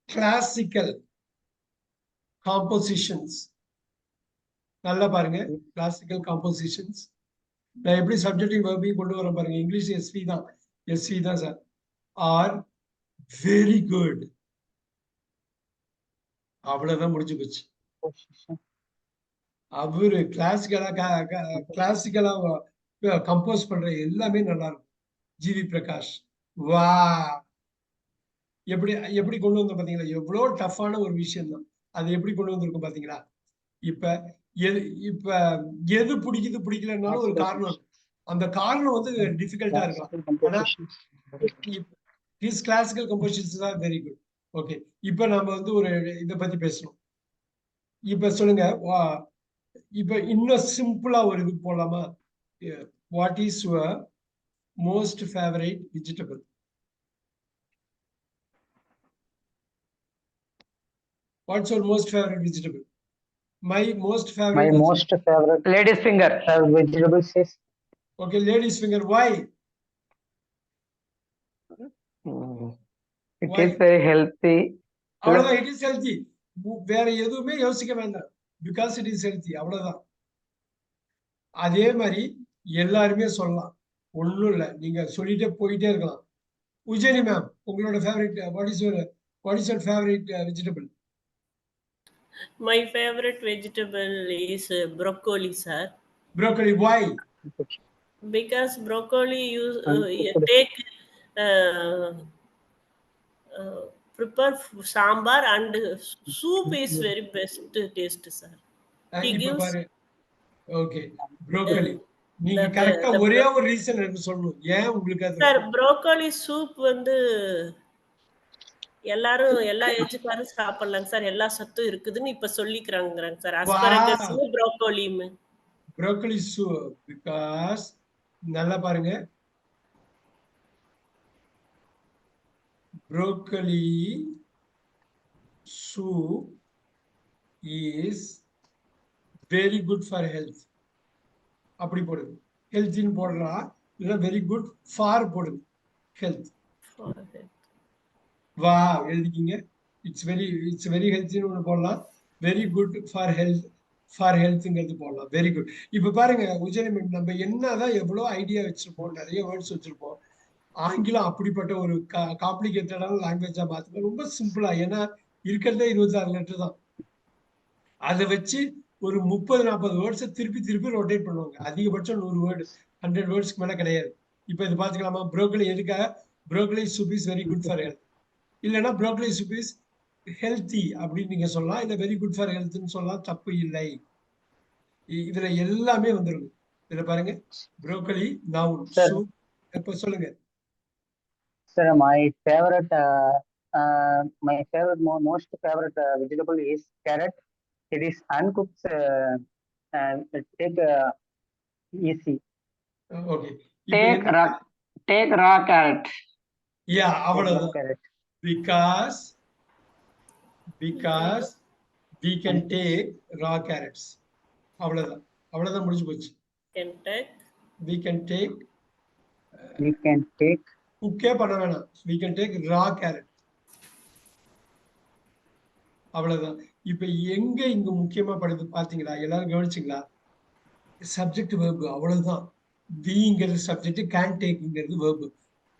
classical compositions நல்லா பாருங்க. கிளாசிக்கல் காம்போசிஷன்ஸ் நான் எப்படி சப்ஜெக்டிவ் வெர்பையும் கொண்டு வரேன் பாருங்க. இங்கிலீஷ் எஸ்வி தான் சார். Are very good. அவ்வளவுதான் முடிஞ்சு போச்சு. அவரு கிளாசிக்கலா கம்போஸ் பண்ற எல்லாமே நல்லா இருக்கும். ஜிவி பிரகாஷ் வா எப்படி கொண்டு வந்தோம் பாத்தீங்களா? எவ்வளவு டஃப்பான ஒரு விஷயம் தான். அது எப்படி கொண்டு வந்திருக்கும் பாத்தீங்களா? இப்ப எது பிடிக்கலன்னாலும் ஒரு காரணம். அந்த காரணம் வந்து டிஃபிகல்ட்டா இருக்கலாம். His classical compositions are very good. Okay. இப்ப நம்ம வந்து ஒரு இத பத்தி பேசணும். இப்ப சொல்லுங்க. இப்ப இன்னும் சிம்பிளா ஒரு இது போலாமா? What is your most favorite vegetable? What's your most favorite vegetable? My most favorite Lady's finger. Vegetable is okay, lady's finger. Why? It is very healthy. அவ்வளவுதான். it is healthy. வேற எதுவுமே யோசிக்க வேண்டாம். because it is healthy. அவ்வளவுதான். அதே மாதிரி எல்லாருமே சொல்லலாம். ஒண்ணும் இல்ல. நீங்க சொல்லிட்டே போயிட்டே இருக்கலாம். உஜயனி மேம், உங்களோட favourite what is your favorite vegetable? My favorite vegetable is broccoli, sir. Broccoli. Why? Because broccoli take prepare sambar and soup is very best taste, sir. He இப்ப gives பாரு. ஓகே. broccoli. நீங்க கரெக்ட்டா ஒரே ஒரு reason எனக்கு சொல்லணும். ஏன் உங்களுக்கு அது? சார் broccoli soup வந்து எல்லாரும் எல்லா ஏஜ்காரும் சாப்பிடலாம் சார். எல்லா சத்தும் இருக்குதுன்னு இப்ப சொல்லிக்கிறாங்க sir. asparagus broccoli soup because நல்லா பாருங்க. broccoli soup is very good for health. அப்படி போடுங்க. ஹெல்த்னு போடுறா இல்ல வெரி குட் ஃபார் போடுங்க. ஹெல்த். வா எழுதிக்கிங்க. இட்ஸ் வெரி ஹெல்த்னு ஒன்று போடலாம். வெரி குட் ஃபார் ஹெல்த்ங்கிறது போடலாம். Very good. இப்ப பாருங்க உஜயனி மேம், நம்ம என்னதான் எவ்வளவு ஐடியா வச்சிருப்போம், நிறைய வேர்ட்ஸ் வச்சிருப்போம். ஆங்கிலம் அப்படிப்பட்ட ஒரு காம்ப்ளிகேட்டடான லாங்குவேஜா மாத்துங்க. ரொம்ப சிம்பிளா. ஏன்னா இருக்கிறதே 26 லெட்டர் தான். அதை வச்சு ஒரு 30-40 வேர்ட்ஸை திருப்பி ரொட்டேட் பண்ணுவாங்க. அதிகபட்சம் 100 வேர்டு 100 வேர்ட்ஸ்க்கு மேல கிடையாது. இப்ப இது பாத்துக்கலாமா? broccoli எதுக்காக? broccoli soup is very good for health. இல்லைன்னா broccoli soup is healthy அப்படின்னு நீங்க சொல்லலாம். இல்ல வெரி குட் ஃபார் ஹெல்த்னு சொல்லலாம். தப்பு இல்லை. இதுல எல்லாமே வந்துருங்க. இதுல பாருங்க. broccoli noun soup. இப்ப சொல்லுங்க. Sir, my most favorite vegetable is carrot. It is uncooked. Take easy. Okay. Take raw carrot. Yeah, அவ்வளவுதான். Carrot. Because we can take raw carrots. அவ்வளவுதான் முடிஞ்சு போச்சு. we can take குக்கே பண்ண வேணாம். we can take raw carrot. அவ்வளவுதான். இப்ப இங்க முக்கியமா படுது பாத்தீங்களா? எல்லாரும் கவனிச்சிங்களா? சப்ஜெக்ட் வெர்பு அவ்வளவுதான். பீங்கிறது சப்ஜெக்ட், கேன் டேக்ங்கிறது வெர்பு.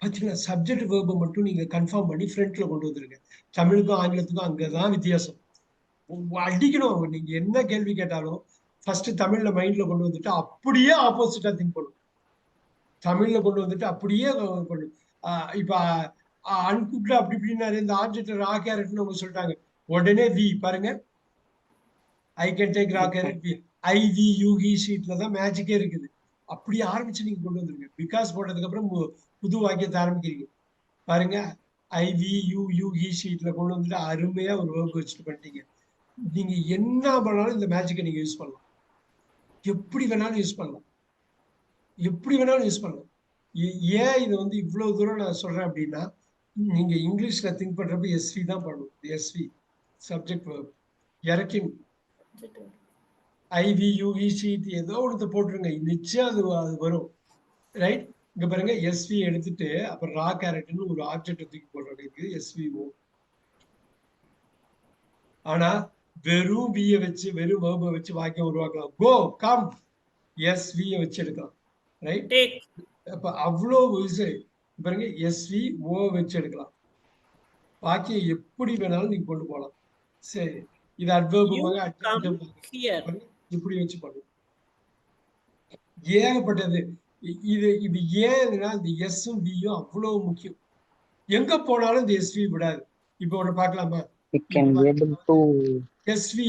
பாத்தீங்களா? சப்ஜெக்ட் வெர்பை மட்டும் நீங்க கன்ஃபார்ம் பண்ணி ஃப்ரண்ட்ல கொண்டு வந்துருங்க. தமிழுக்கும் ஆங்கிலத்துக்கும் அங்கதான் வித்தியாசம். அடிக்கணும். நீங்க என்ன கேள்வி கேட்டாலும் ஃபர்ஸ்ட் தமிழ்ல மைண்ட்ல கொண்டு வந்துட்டு அப்படியே ஆப்போசிட்டா திங்க் பண்ணும். தமிழ்ல கொண்டு வந்துட்டு அப்படியே கொண்டு. இப்ப அன்குக்ல அப்படி இப்படின்னாரு. இந்த ஆப்ஜெக்ட் ரா கேரட்னு அவங்க சொல்லிட்டாங்க. உடனே வி பாருங்க. I can take raw carrot ஐவி யூகி ஷீட்ல தான் மேஜிக்கே இருக்குது. அப்படி ஆரம்பிச்சு நீங்க கொண்டு வந்துருங்க. பிகாஸ் போட்டதுக்கு அப்புறம் புது வாக்கியத்தை ஆரம்பிக்கிறீங்க பாருங்க. ஐவி யூகி ஷீட்ல கொண்டு வந்துட்டு அருமையா ஒரு வேர்ப் வச்சுட்டு பண்ணிட்டீங்க. நீங்க என்ன பண்ணாலும் இந்த மேஜிக்கை நீங்க யூஸ் பண்ணலாம். எப்படி வேணாலும் யூஸ் பண்ணலாம். எப்படி வேணாலும் யூஸ் பண்ணலாம். ஏன் இது வந்து இவ்வளவு தூரம் நான் சொல்றேன் அப்படின்னா, நீங்க இங்கிலீஷ்ல திங்க் பண்றப்ப எஸ்வி தான் பண்ணணும். எஸ்வி சப்ஜெக்ட் வேர்ப் இறக்கின் ஐவி யூவி ஷீட் ஏதோ ஒன்று போட்டுருங்க. நிச்சயம் அது வரும். ரைட், இங்க பாருங்க எஸ்வி எடுத்துட்டு அப்புறம் ரா கேரட்னு ஒரு ஆப்ஜெக்ட் தூக்கி போடுறது இது எஸ்விஓ. ஆனா வெறும் வியை வச்சு வெறும் வேர்பை வச்சு வாக்கியம் உருவாக்கலாம். கோ கம் எஸ்வியை வச்சு எடுக்கலாம். ரைட், அப்ப அவ்வளோ பாருங்க எஸ்வி ஓ வச்சு எடுக்கலாம். வாக்கியம் எப்படி வேணாலும் நீங்க கொண்டு போகலாம். சரி, இது அட்வர்புமாக இப்படி வச்சு பண்ணும். ஏகப்பட்டது. இது ஏன்னா இந்த எஸ்ஸும் வியும் அவ்வளவு முக்கியம். எங்க போனாலும் இந்த எஸ்வி விடாது. இப்ப ஒண்ணு பாக்கலாமா? எஸ்வி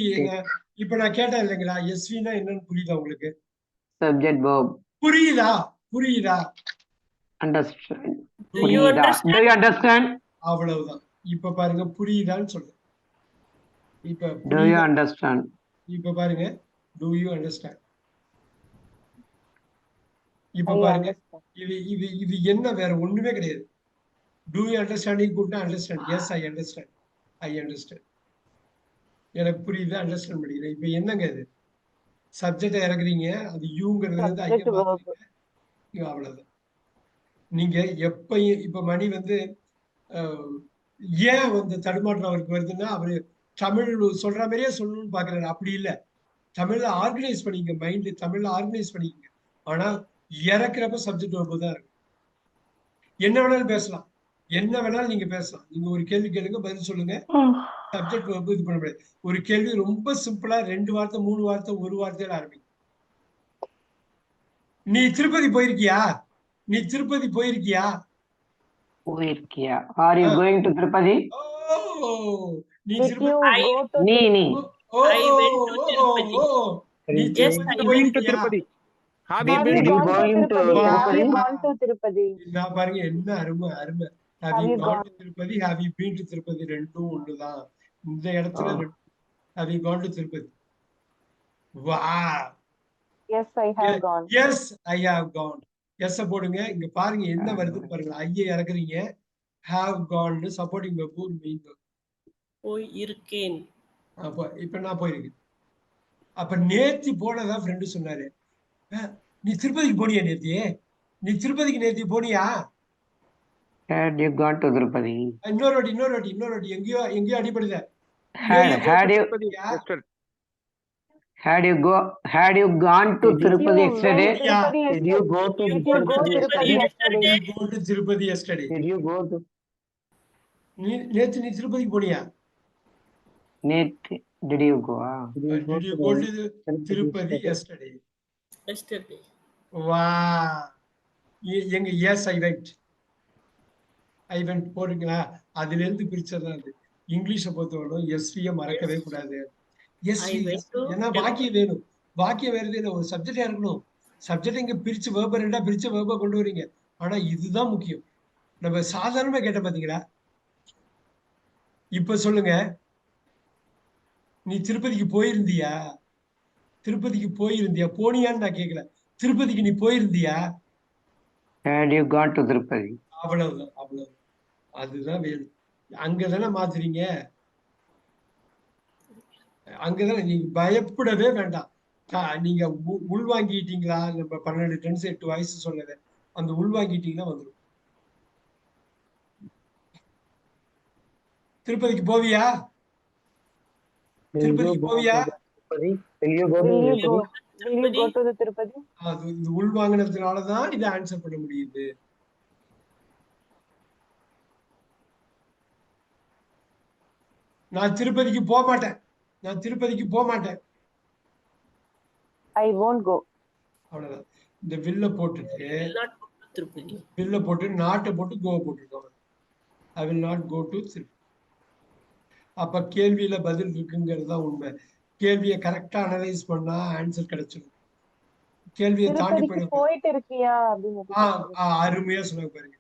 இப்ப நான் கேட்டேன் இல்லைங்களா, எஸ்வினா என்னன்னு புரியுதா உங்களுக்கு? Subject verb. புரியுதா? Understand. Do you understand? அவ்வளவுதான். இப்ப பாருங்க புரியுதான்னு சொல்றேன். இப்ப Do you understand? இப்ப பாருங்க do you understand? இப்ப பாருங்க இது என்ன வேற ஒண்ணுமே கிடையாது. do you understand கூப்பிட்டா understand. yes I understand. எனக்கு புரியுது, அண்டர்ஸ்டாண்ட் பண்ணிக்கிறேன். இப்ப என்னங்க இது? சப்ஜெக்டை இறக்குறீங்க, அது யூங்கிறது வந்து அவ்வளவுதான். நீங்க எப்பயும் இப்ப மணி வந்து ஏன் வந்து தடுமாற்றம் அவருக்கு வருதுன்னா, அவரு தமிழ் சொல்ற மாதிரியே சொல்லணும்னு பாக்குறாரு. அப்படி இல்லை, தமிழ்ல ஆர்கனைஸ் பண்ணிக்க, மைண்ட் தமிழ்ல ஆர்கனைஸ் பண்ணிக்கங்க. ஆனா இறக்குறப்ப சப்ஜெக்ட் வேர்பு தான் இருக்கு. என்ன வேணாலும் பேசலாம், என்ன வேணாலும் நீங்க பேசலாம். நீங்க ஒரு கேள்வி கேளுங்க, பதில் சொல்லுங்க. சப்ஜெக்ட் வேர்பு இது பண்ண முடியாது. ஒரு கேள்வி ரொம்ப சிம்பிளா 2 வார்த்தை 3 வார்த்தை 1 வார்த்தையில ஆரம்பிக்கும். நீ Tirupati போயிருக்கியா? Are you going to Tirupati? நீ Did you go to நீ I went to Tirupati. Yes, I went to Tirupati. Have Have you you been gone to to Tirupati? Have you Wow. gone to Tirupati? நான் பாருங்க என்ன அருமை. Have you gone to Tirupati? Have you been to Tirupati? ரெண்டும் ஒண்ணுதான். இந்த இடத்துல have you gone to Tirupati? Wow. Yes, I have gone. Yes, I have gone. Yes போடுங்க. இங்க பாருங்க என்ன வருதுன்னு பாருங்க. ஐயை இறக்குறீங்க, have gone சப்போர்ட்டிங் வெர்ப் ஒரு மெயின் வெர்ப். போய் இருக்கேன். அப்ப இப்ப நான் போயிருக்கேன். அப்ப நேத்தி போனதா ஃப்ரெண்டு சொன்னாரு, நீ திருப்பதிக்கு போனியா நேத்தி? நீ திருப்பதிக்கு நேத்தி போனியா? Had you gone to Tirupati? இன்னொரு வாட்டி எங்கேயோ அடிபடுத. Had you gone to Tirupati yesterday? Did you go to Tirupati yesterday? Go to Tirupati yesterday. Did you go to நேத்து நீ திருப்பதிக்கு போனியா? Did you go? Did you go to Tirupati yesterday? Yesterday. Wow. எங்க yes I went போறீங்களா? அதுல இருந்து பிரிச்சதான் அது. இங்கிலீஷை பொறுத்தவரை எஸ்வியை மறக்கவே கூடாது. ஏன்னா வாக்கியம் வேறது இல்லை, ஒரு சப்ஜெக்டா இருக்கணும். சப்ஜெக்ட் இங்க பிரிச்சு வேர்ப ரெண்டா பிரிச்சு வேர்ப கொண்டு வரீங்க. ஆனா இதுதான் முக்கியம். நம்ம சாதாரணமா கேட்ட பாத்தீங்களா? இப்ப சொல்லுங்க, நீ திருப்பதிக்கு போயிருந்தியா? போனியான்னு நான் கேட்கல. திருப்பதிக்கு நீ போயிருந்தியா? Had you gone to Tirupati? அவ்வளவுதான். அதுதான் வேணும். அங்கதானே மாத்துறீங்க. அங்கதானே நீங்க பயப்படவே வேண்டாம். நீங்க உள்வாங்கிட்டீங்களா? நம்ம 12 டென்ஸ் 8 வயசு சொன்னது அந்த உள்வாங்கிட்டீங்கன்னா வந்துடும். திருப்பதிக்கு போவியா? Will you go to the Tirupati? அது இது உள்வாங்கினதுனாலதான் இதை ஆன்சர் பண்ண முடியுது. நான் திருப்பதிக்கு போக மாட்டேன். I won't go. அவ்வளவுதான். இந்த வில்ல போட்டுட்டு திருப்பதி. வில்ல போட்டு நாட்டை போட்டு கோ போட்டுருக்கோம். I will not go to Tirupati. அப்ப கேள்வியில பதில் இருக்குங்கிறது தான் உண்மை. கேள்வியை கரெக்டா அனலைஸ் பண்ணா ஆன்சர் கிடைச்சிடும். கேள்வியை தாண்டி திருப்பதிக்கு போயிடும். போயிட்டு இருக்கியா அப்படின்னு அருமையா சொன்னாங்க பாருங்க.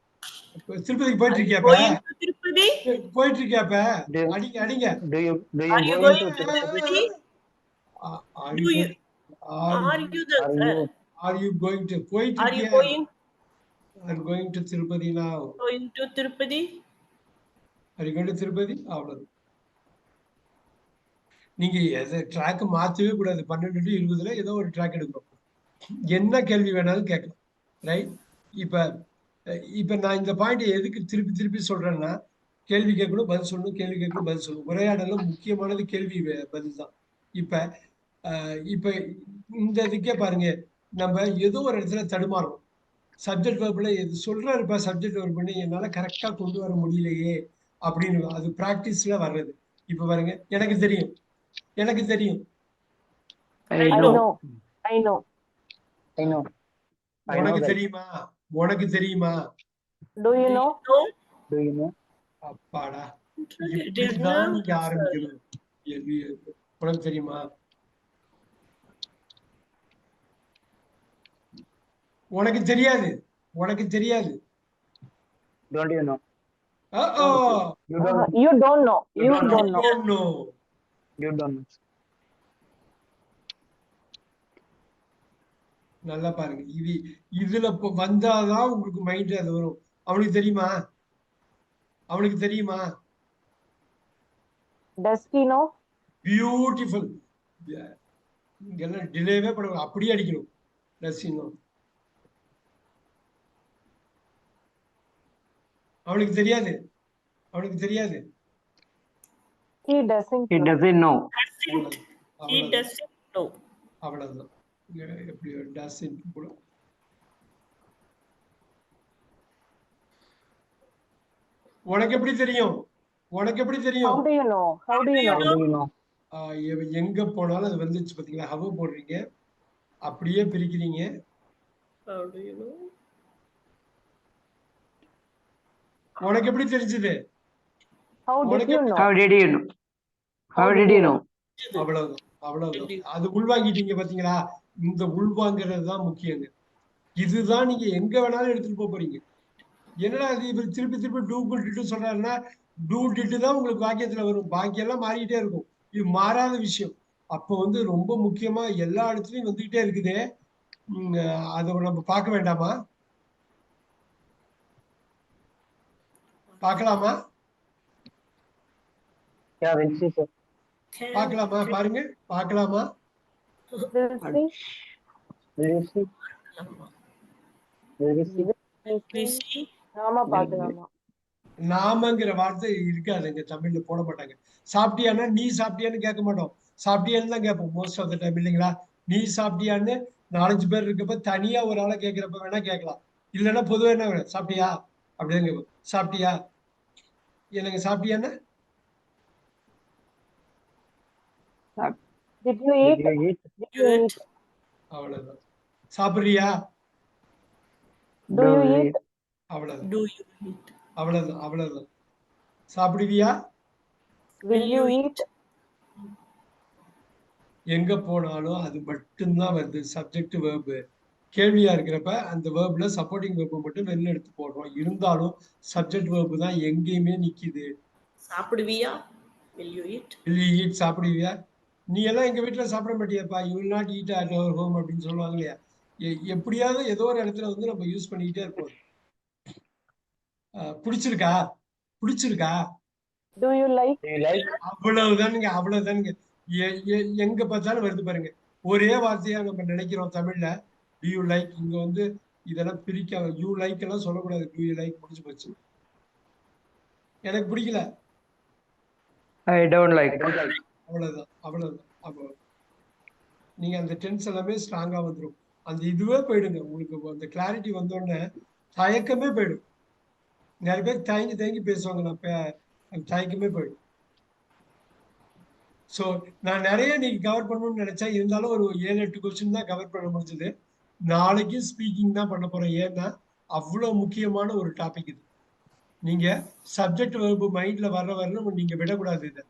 திருப்பதிக்கு போயிட்டு Are you இருக்கியாப்ப? going to Tirupati? போயிட்டு இருக்கியாப்ப? Do அடிங்க அடிங்க. do you Are you going going to to Tirupati? Are Do you you? Are you the are sir? you are you going to போயிட்டு Are you இருக்கியா? going Are you going to Tirupati now? to Tirupati? Are you going to Tirupati? அவ்வளவு. நீங்க எதை track மாத்தவே கூடாது. 12 to 20ல ஏதோ ஒரு track எடுக்கணும். என்ன கேள்வி வேணாலும் கேட்கலாம். ரைட்? இப்ப நான் இந்த பாயிண்ட் எதுக்கு திருப்பி திருப்பி சொல்றேன்னா, கேள்வி கேட்கணும், பதில் சொல்லணும், கேள்வி கேட்கணும், பதில் சொல்லணும். உரையாடல முக்கியமானது கேள்வி பதில் தான். இப்ப இந்த இதுக்கே பாருங்க, நம்ம ஏதோ ஒரு இடத்துல தடுமாறும். சப்ஜெக்ட் வெர்ப்ல எது சொல்றாருப்பா சப்ஜெக்ட் வெர்ப் பண்ணி என்னால கரெக்டா கொண்டு வர முடியலையே அப்படின்னு அது பிராக்டிஸ்ல வர்றது. இப்ப பாருங்க, எனக்கு தெரியும், எனக்கு தெரியும். I I know. know. I know. I know உனக்கு that. தெரியுமா? உனக்கு தெரியுமா? Do you know? No. Do you know? அப்பாடா, Interrogative. இப்படிதான் No, நீங்க sir. ஆரம்பிக்கணும். கேள்வி உனக்கு தெரியுமா? உனக்கு தெரியாது, உனக்கு தெரியாது. Don't you know? Uh-oh. You don't know. You don't know. You don't don't know. Don't know. You don't know. நல்லா பாருங்க, இதுல வந்தாதான் உங்களுக்கு மைண்ட் அது வரும். அவனுக்கு தெரியுமா? அவனுக்கு தெரியுமா? Does he know? பியூட்டிஃபுல். இங்கெல்லாம் டிலேவே பண்ண, அப்படியே அடிக்கணும். Does he no? அவனுக்கு தெரியாது, அவனுக்கு தெரியாது. He doesn't He know. doesn't know. Doesn't. He doesn't know. அவ்வளவுதான். எப்படி டஸ் கூட உனக்கு எப்படி தெரியும்? உனக்கு எப்படி How தெரியும்? do you know? How do you How know? do you know? எங்க போனாலும் அது வந்துச்சு பாத்தீங்களா? ஹவ போடுறீங்க, அப்படியே பிரிக்கிறீங்க. How do you know? உனக்கு எப்படி தெரிஞ்சது? How did உனக்கு you know? How did you know? How did you know? அவ்வளவுதான், அவ்வளவுதான். அது உள்வாங்கிட்டீங்க பாத்தீங்களா? இந்த உள்வாங்கிறது தான் முக்கியங்க. இதுதான் நீங்க எங்க வேணாலும் எடுத்துட்டு போறீங்க. என்னடா இது இவர் திருப்பி திருப்பி டூ டிட்டு சொல்றாருன்னா, டூ டிட்டு தான் உங்களுக்கு வாக்கியத்துல வரும். பாக்கியெல்லாம் மாறிக்கிட்டே இருக்கும். இது மாறாத விஷயம். அப்போ வந்து ரொம்ப முக்கியமா எல்லா இடத்துலயும் வந்துகிட்டே இருக்குதே, அதை நம்ம பார்க்க வேண்டாமா? பார்க்கலாமா? Yeah, we'll see, sir. பார்க்கலாமா? பாருங்க, பார்க்கலாமா? Will see. Will you see? Will you see? We see. நாம பார்க்கலாமா? நாமங்கிற வார்த்தை இருக்காதுங்க, தமிழ்ல போட மாட்டாங்க. சாப்பிட்டியான்னா நீ சாப்பிட்டியான்னு கேட்க மாட்டோம், சாப்பிட்டியான்னு தான் கேட்போம் மோஸ்ட் ஆஃப் த டைம், இல்லைங்களா? நீ சாப்பிட்டியான்னு 4-5 பேர் இருக்கப்ப தனியா ஒரு ஆளை கேட்கிறப்ப வேணா கேட்கலாம். இல்லைன்னா பொதுவாக என்ன, சாப்பிட்டியா அப்படிதான் கேட்போம். சாப்பிட்டியா, எனக்கு சாப்பிட்டியான்னு. Did you eat? Did you eat? Did you eat? அவ்வளவுதான். சாப்பிடுறியா, Do you eat? அவ்வளவுதான், Do you eat? அவ்வளவுதான், அவ்வளவுதான். சாப்பிடுவியா, Will you eat? எங்க போனாலும் அது மட்டும்தான் வருது சப்ஜெக்ட் வேர்பு. கேள்வியா இருக்கிறப்ப அந்த வேர்ப்ல சப்போர்ட்டிங் வேர்பு மட்டும் வெளில எடுத்து போடுறோம். இருந்தாலும் சப்ஜெக்ட் வேர்பு தான் எங்கேயுமே நிக்குது. சாப்பிடுவியா? Will you eat? Will you eat? சாப்பிடுவியா? நீ எல்லாம் எங்க வீட்டுல சாப்பிட மாட்டியாப்பா, you will not eat at our home அப்படின்னு சொல்லுவாங்க இல்லையா? எப்படியாவது ஏதோ ஒரு இடத்துல வந்து நம்ம யூஸ் பண்ணிக்கிட்டே இருப்போம். பிடிச்சிருக்கா, பிடிச்சிருக்கா, Do you like? Do you like? அவ்வளவுதானுங்க, அவ்வளவுதானுங்க. எங்க பார்த்தாலும் வருது பாருங்க. ஒரே வார்த்தையா நம்ம நினைக்கிறோம் தமிழ்ல, டு யூ லைக். இங்க வந்து இதெல்லாம் பிரிக்க, யூ லைக் எல்லாம் சொல்லக்கூடாது. டு யூ லைக் முடிச்சு போச்சு. எனக்கு பிடிக்கல, I don't like. I don't like. அவ்வளவுதான், அவ்வளவுதான். அப்போ நீங்க அந்த டென்ஸ் எல்லாமே ஸ்ட்ராங்கா வந்துடும். அந்த இதுவே போயிடுங்க உங்களுக்கு. அந்த கிளாரிட்டி வந்தோடனே தயக்கமே போயிடும். நிறைய பேர் தயங்கி தயங்கி பேசுவாங்க, நான் தயக்கமே போயிடும். ஸோ நான் நிறைய நீங்க கவர் பண்ணணும்னு நினைச்சேன், இருந்தாலும் ஒரு 7-8 கொஸ்டின் தான் கவர் பண்ண முடிஞ்சது. நாளைக்கு ஸ்பீக்கிங் தான் பண்ண போறேன். ஏன்னா அவ்வளவு முக்கியமான ஒரு டாபிக் இது. நீங்க சப்ஜெக்ட் வெர்பு மைண்ட்ல வர வரணும் நீங்க விடக்கூடாது. இதை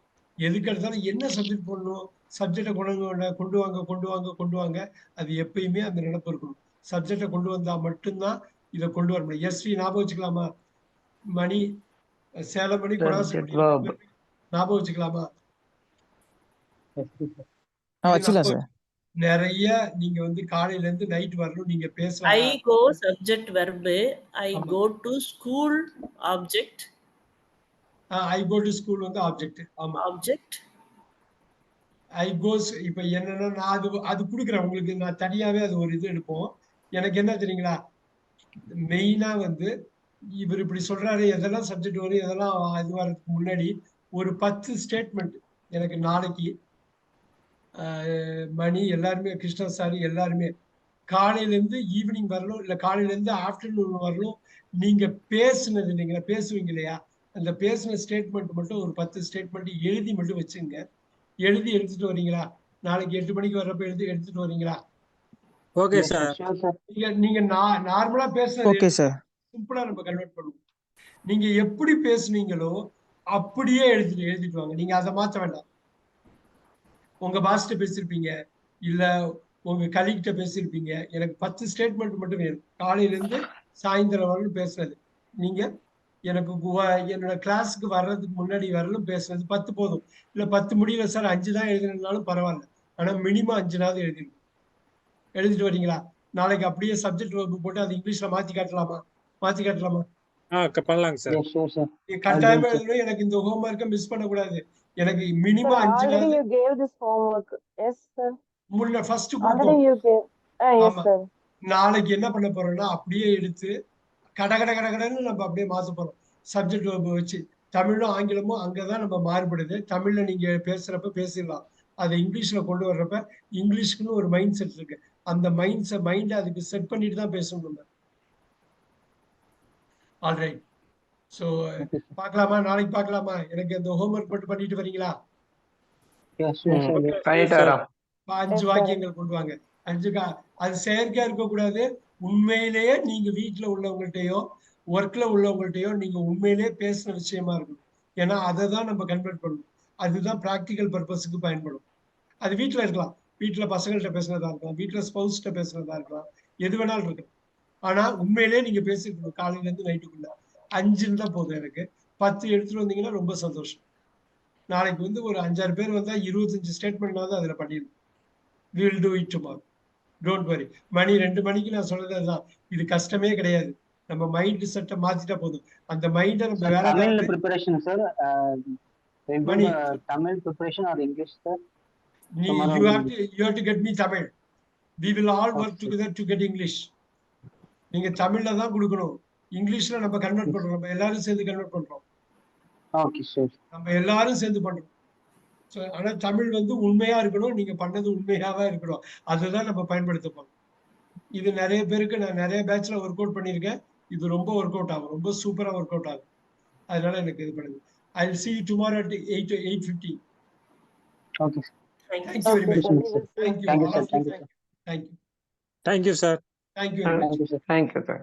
எதுக்கு எடுத்தாலும் என்ன சப்ஜெக்ட் போடணும், சப்ஜெக்டை கொண்டு வாங்க. அது எப்பயுமே அந்த நினைப்பு இருக்கணும். சப்ஜெக்டை கொண்டு வந்தா மட்டும்தான் இதை கொண்டு வர முடியும். எஸ்வி ஞாபகம் வச்சுக்கலாமா? மணி சேலம் மணி Subject verb. ஞாபகம் வச்சுக்கலாமா? வச்சுக்கலாம் சார். நிறைய நீங்க வந்து காலையில இருந்து நைட் வரணும், நீங்க I பேசலாம். go subject verb. I ஆமா. go to school object. I go to school வந்து ஆப்ஜெக்ட். ஆமா, Object. I goes. இப்ப என்னன்னா நான் அது கொடுக்குறேன் உங்களுக்கு. நான் தனியாவே அது ஒரு இது எடுப்போம். எனக்கு என்ன தெரியுங்களா, மெயினா வந்து இவர் இப்படி சொல்றாரு, எதெல்லாம் சப்ஜெக்ட் வரும், எதெல்லாம் இது வர்றதுக்கு முன்னாடி ஒரு 10 ஸ்டேட்மெண்ட் எனக்கு நாளைக்கு மணி எல்லாருமே, கிருஷ்ணா சாரி எல்லாருமே காலையில இருந்து ஈவினிங் வரணும், இல்ல காலையில இருந்து ஆஃப்டர்நூன் வரணும். நீங்க பேசுனது இல்லைங்களா, பேசுவீங்க இல்லையா, அந்த பேசின ஸ்டேட்மெண்ட் மட்டும் ஒரு 10 ஸ்டேட்மெண்ட் எழுதி மட்டும் வச்சுங்க. எழுதி எடுத்துட்டு வரீங்களா? நாளைக்கு 8 மணிக்கு வர்றப்ப எடுத்துட்டு வரீங்களா? Okay sir. நீங்க நார்மலா பேசுறது ஓகே சார். சிம்பிளா நம்ம கன்வெர்ட் பண்ணுவோம். நீங்க எப்படி பேசுனீங்களோ அப்படியே எழுதிட்டு வாங்க. நீங்க அதை மாற்ற வேண்டாம். உங்க பாஸ்ட பேசியிருப்பீங்க, இல்ல உங்க கலீகிட்ட பேசியிருப்பீங்க. எனக்கு 10 ஸ்டேட்மெண்ட் மட்டும் வேணும், காலையில இருந்து சாயந்தரம் வரலும் பேசுறது. நீங்க எனக்கு என்னோட கிளாஸுக்கு வர்றதுக்கு முன்னாடி வரலும் பேசுறது 10 போதும். இல்ல 10 முடியல சார், 5 தான் எழுதினாலும் பரவாயில்ல, ஆனா மினிமம் 5நாவது எழுதிடும். எழுதிட்டு வரீங்களா? நாளைக்கு அப்படியே சப்ஜெக்ட் வகுப்பு போட்டு அது இங்கிலீஷ்ல மாத்தி காட்டலாமா? பண்ணலாங்க சார். கட்டாயமா எழுதணும். எனக்கு இந்த ஹோம்வொர்க்கை மிஸ் பண்ணக்கூடாது. எனக்கு Sir, minimum already 5நாவது. you gave this homework. Yes, sir. First Already you gave. Yes, ஆமா. sir. நாளைக்கு என்ன பண்ண போறோம்னா, அப்படியே எடுத்து கடன்னு நம்ம அப்படியே மாத்த போறோம். சப்ஜெக்ட் வச்சு தமிழும் ஆங்கிலமும் அங்கதான் நம்ம மாறுபடுது. தமிழ்ல நீங்க பேசுறப்ப பேசிடலாம், அதை இங்கிலீஷ்ல கொண்டு வர்றப்ப இங்கிலீஷ்க்குன்னு ஒரு மைண்ட் செட் இருக்கு. அந்த மைண்ட் அதுக்கு செட் பண்ணிட்டு தான் பேசணும் நம்ம. ஆல்ரைட். ஸோ பார்க்கலாமா? நாளைக்கு பார்க்கலாமா? எனக்கு அந்த ஹோம்ஒர்க் மட்டும் பண்ணிட்டு வரீங்களா? பண்ணிட்டு வரோம். 5 வாக்கியங்கள் கொண்டு வாங்க. 5 அது செயற்கையா இருக்கக்கூடாது. உண்மையிலேயே நீங்க வீட்டுல உள்ளவங்கள்ட்டையோ ஒர்க்ல உள்ளவங்கள்ட்டையோ நீங்க உண்மையிலேயே பேசுன விஷயமா இருக்கணும். ஏன்னா அதை தான் நம்ம கன்வெர்ட் பண்ணணும். அதுதான் ப்ராக்டிக்கல் பர்பஸுக்கு பயன்படும். அது வீட்டுல இருக்கலாம், வீட்டுல பசங்கள்கிட்ட பேசுனதா இருக்கலாம், வீட்டுல ஸ்பௌஸ்கிட்ட பேசுனதா இருக்கலாம், எது வேணாலும் இருக்கலாம். ஆனா உண்மையிலேயே நீங்க பேசிருக்கணும் காலையில இருந்து நைட்டுக்குள்ள. 5 இருந்தா போதும். எனக்கு 10 எடுத்துட்டு வந்தீங்கன்னா ரொம்ப சந்தோஷம். நாளைக்கு வந்து ஒரு 5-6 பேர் வந்தா 25 ஸ்டேட்மெண்ட்னாவது அதுல பண்ணிடணும். we will do it tomorrow. Don't worry. மணி 2 மணிக்கு நான் சொல்றது அதுதான். இது கஷ்டமே கிடையாது. நம்ம மைண்ட் செட்டை மாத்திட்டா போதும். அந்த மைண்டை நம்ம வேலை Tamil preparation sir. Money Tamil preparation or English sir? you have to get me Tamil. We will all work together to get English. நீங்க தமிழ்ல தான் கொடுக்கணும். இங்கிலீஷ்ல நம்ம கன்வெர்ட் பண்றோம். நம்ம எல்லாரும் சேர்ந்து கன்வெர்ட் பண்றோம். Okay sir. நம்ம எல்லாரும் சேர்ந்து பண்றோம். ஆனா தமிழ் வந்து உண்மையா இருக்கணும். நீங்க பண்ணது உண்மையாவே இருக்கணும். அதுதான் நம்ம பயன்படுத்த போறோம். இது நிறைய பேருக்கு நான் நிறைய பேட்ச்ல ஒர்க் அவுட் பண்ணியிருக்கேன். இது ரொம்ப ஒர்க் அவுட் ஆகும், ரொம்ப சூப்பரா ஒர்க் அவுட் ஆகும். அதனால எனக்கு இது பண்ணுங்க. I will see you tomorrow at 8:15. Okay. Thank you very much. Thank you. Thank you sir. Thank you, sir. Thank you very much. Thank you, sir.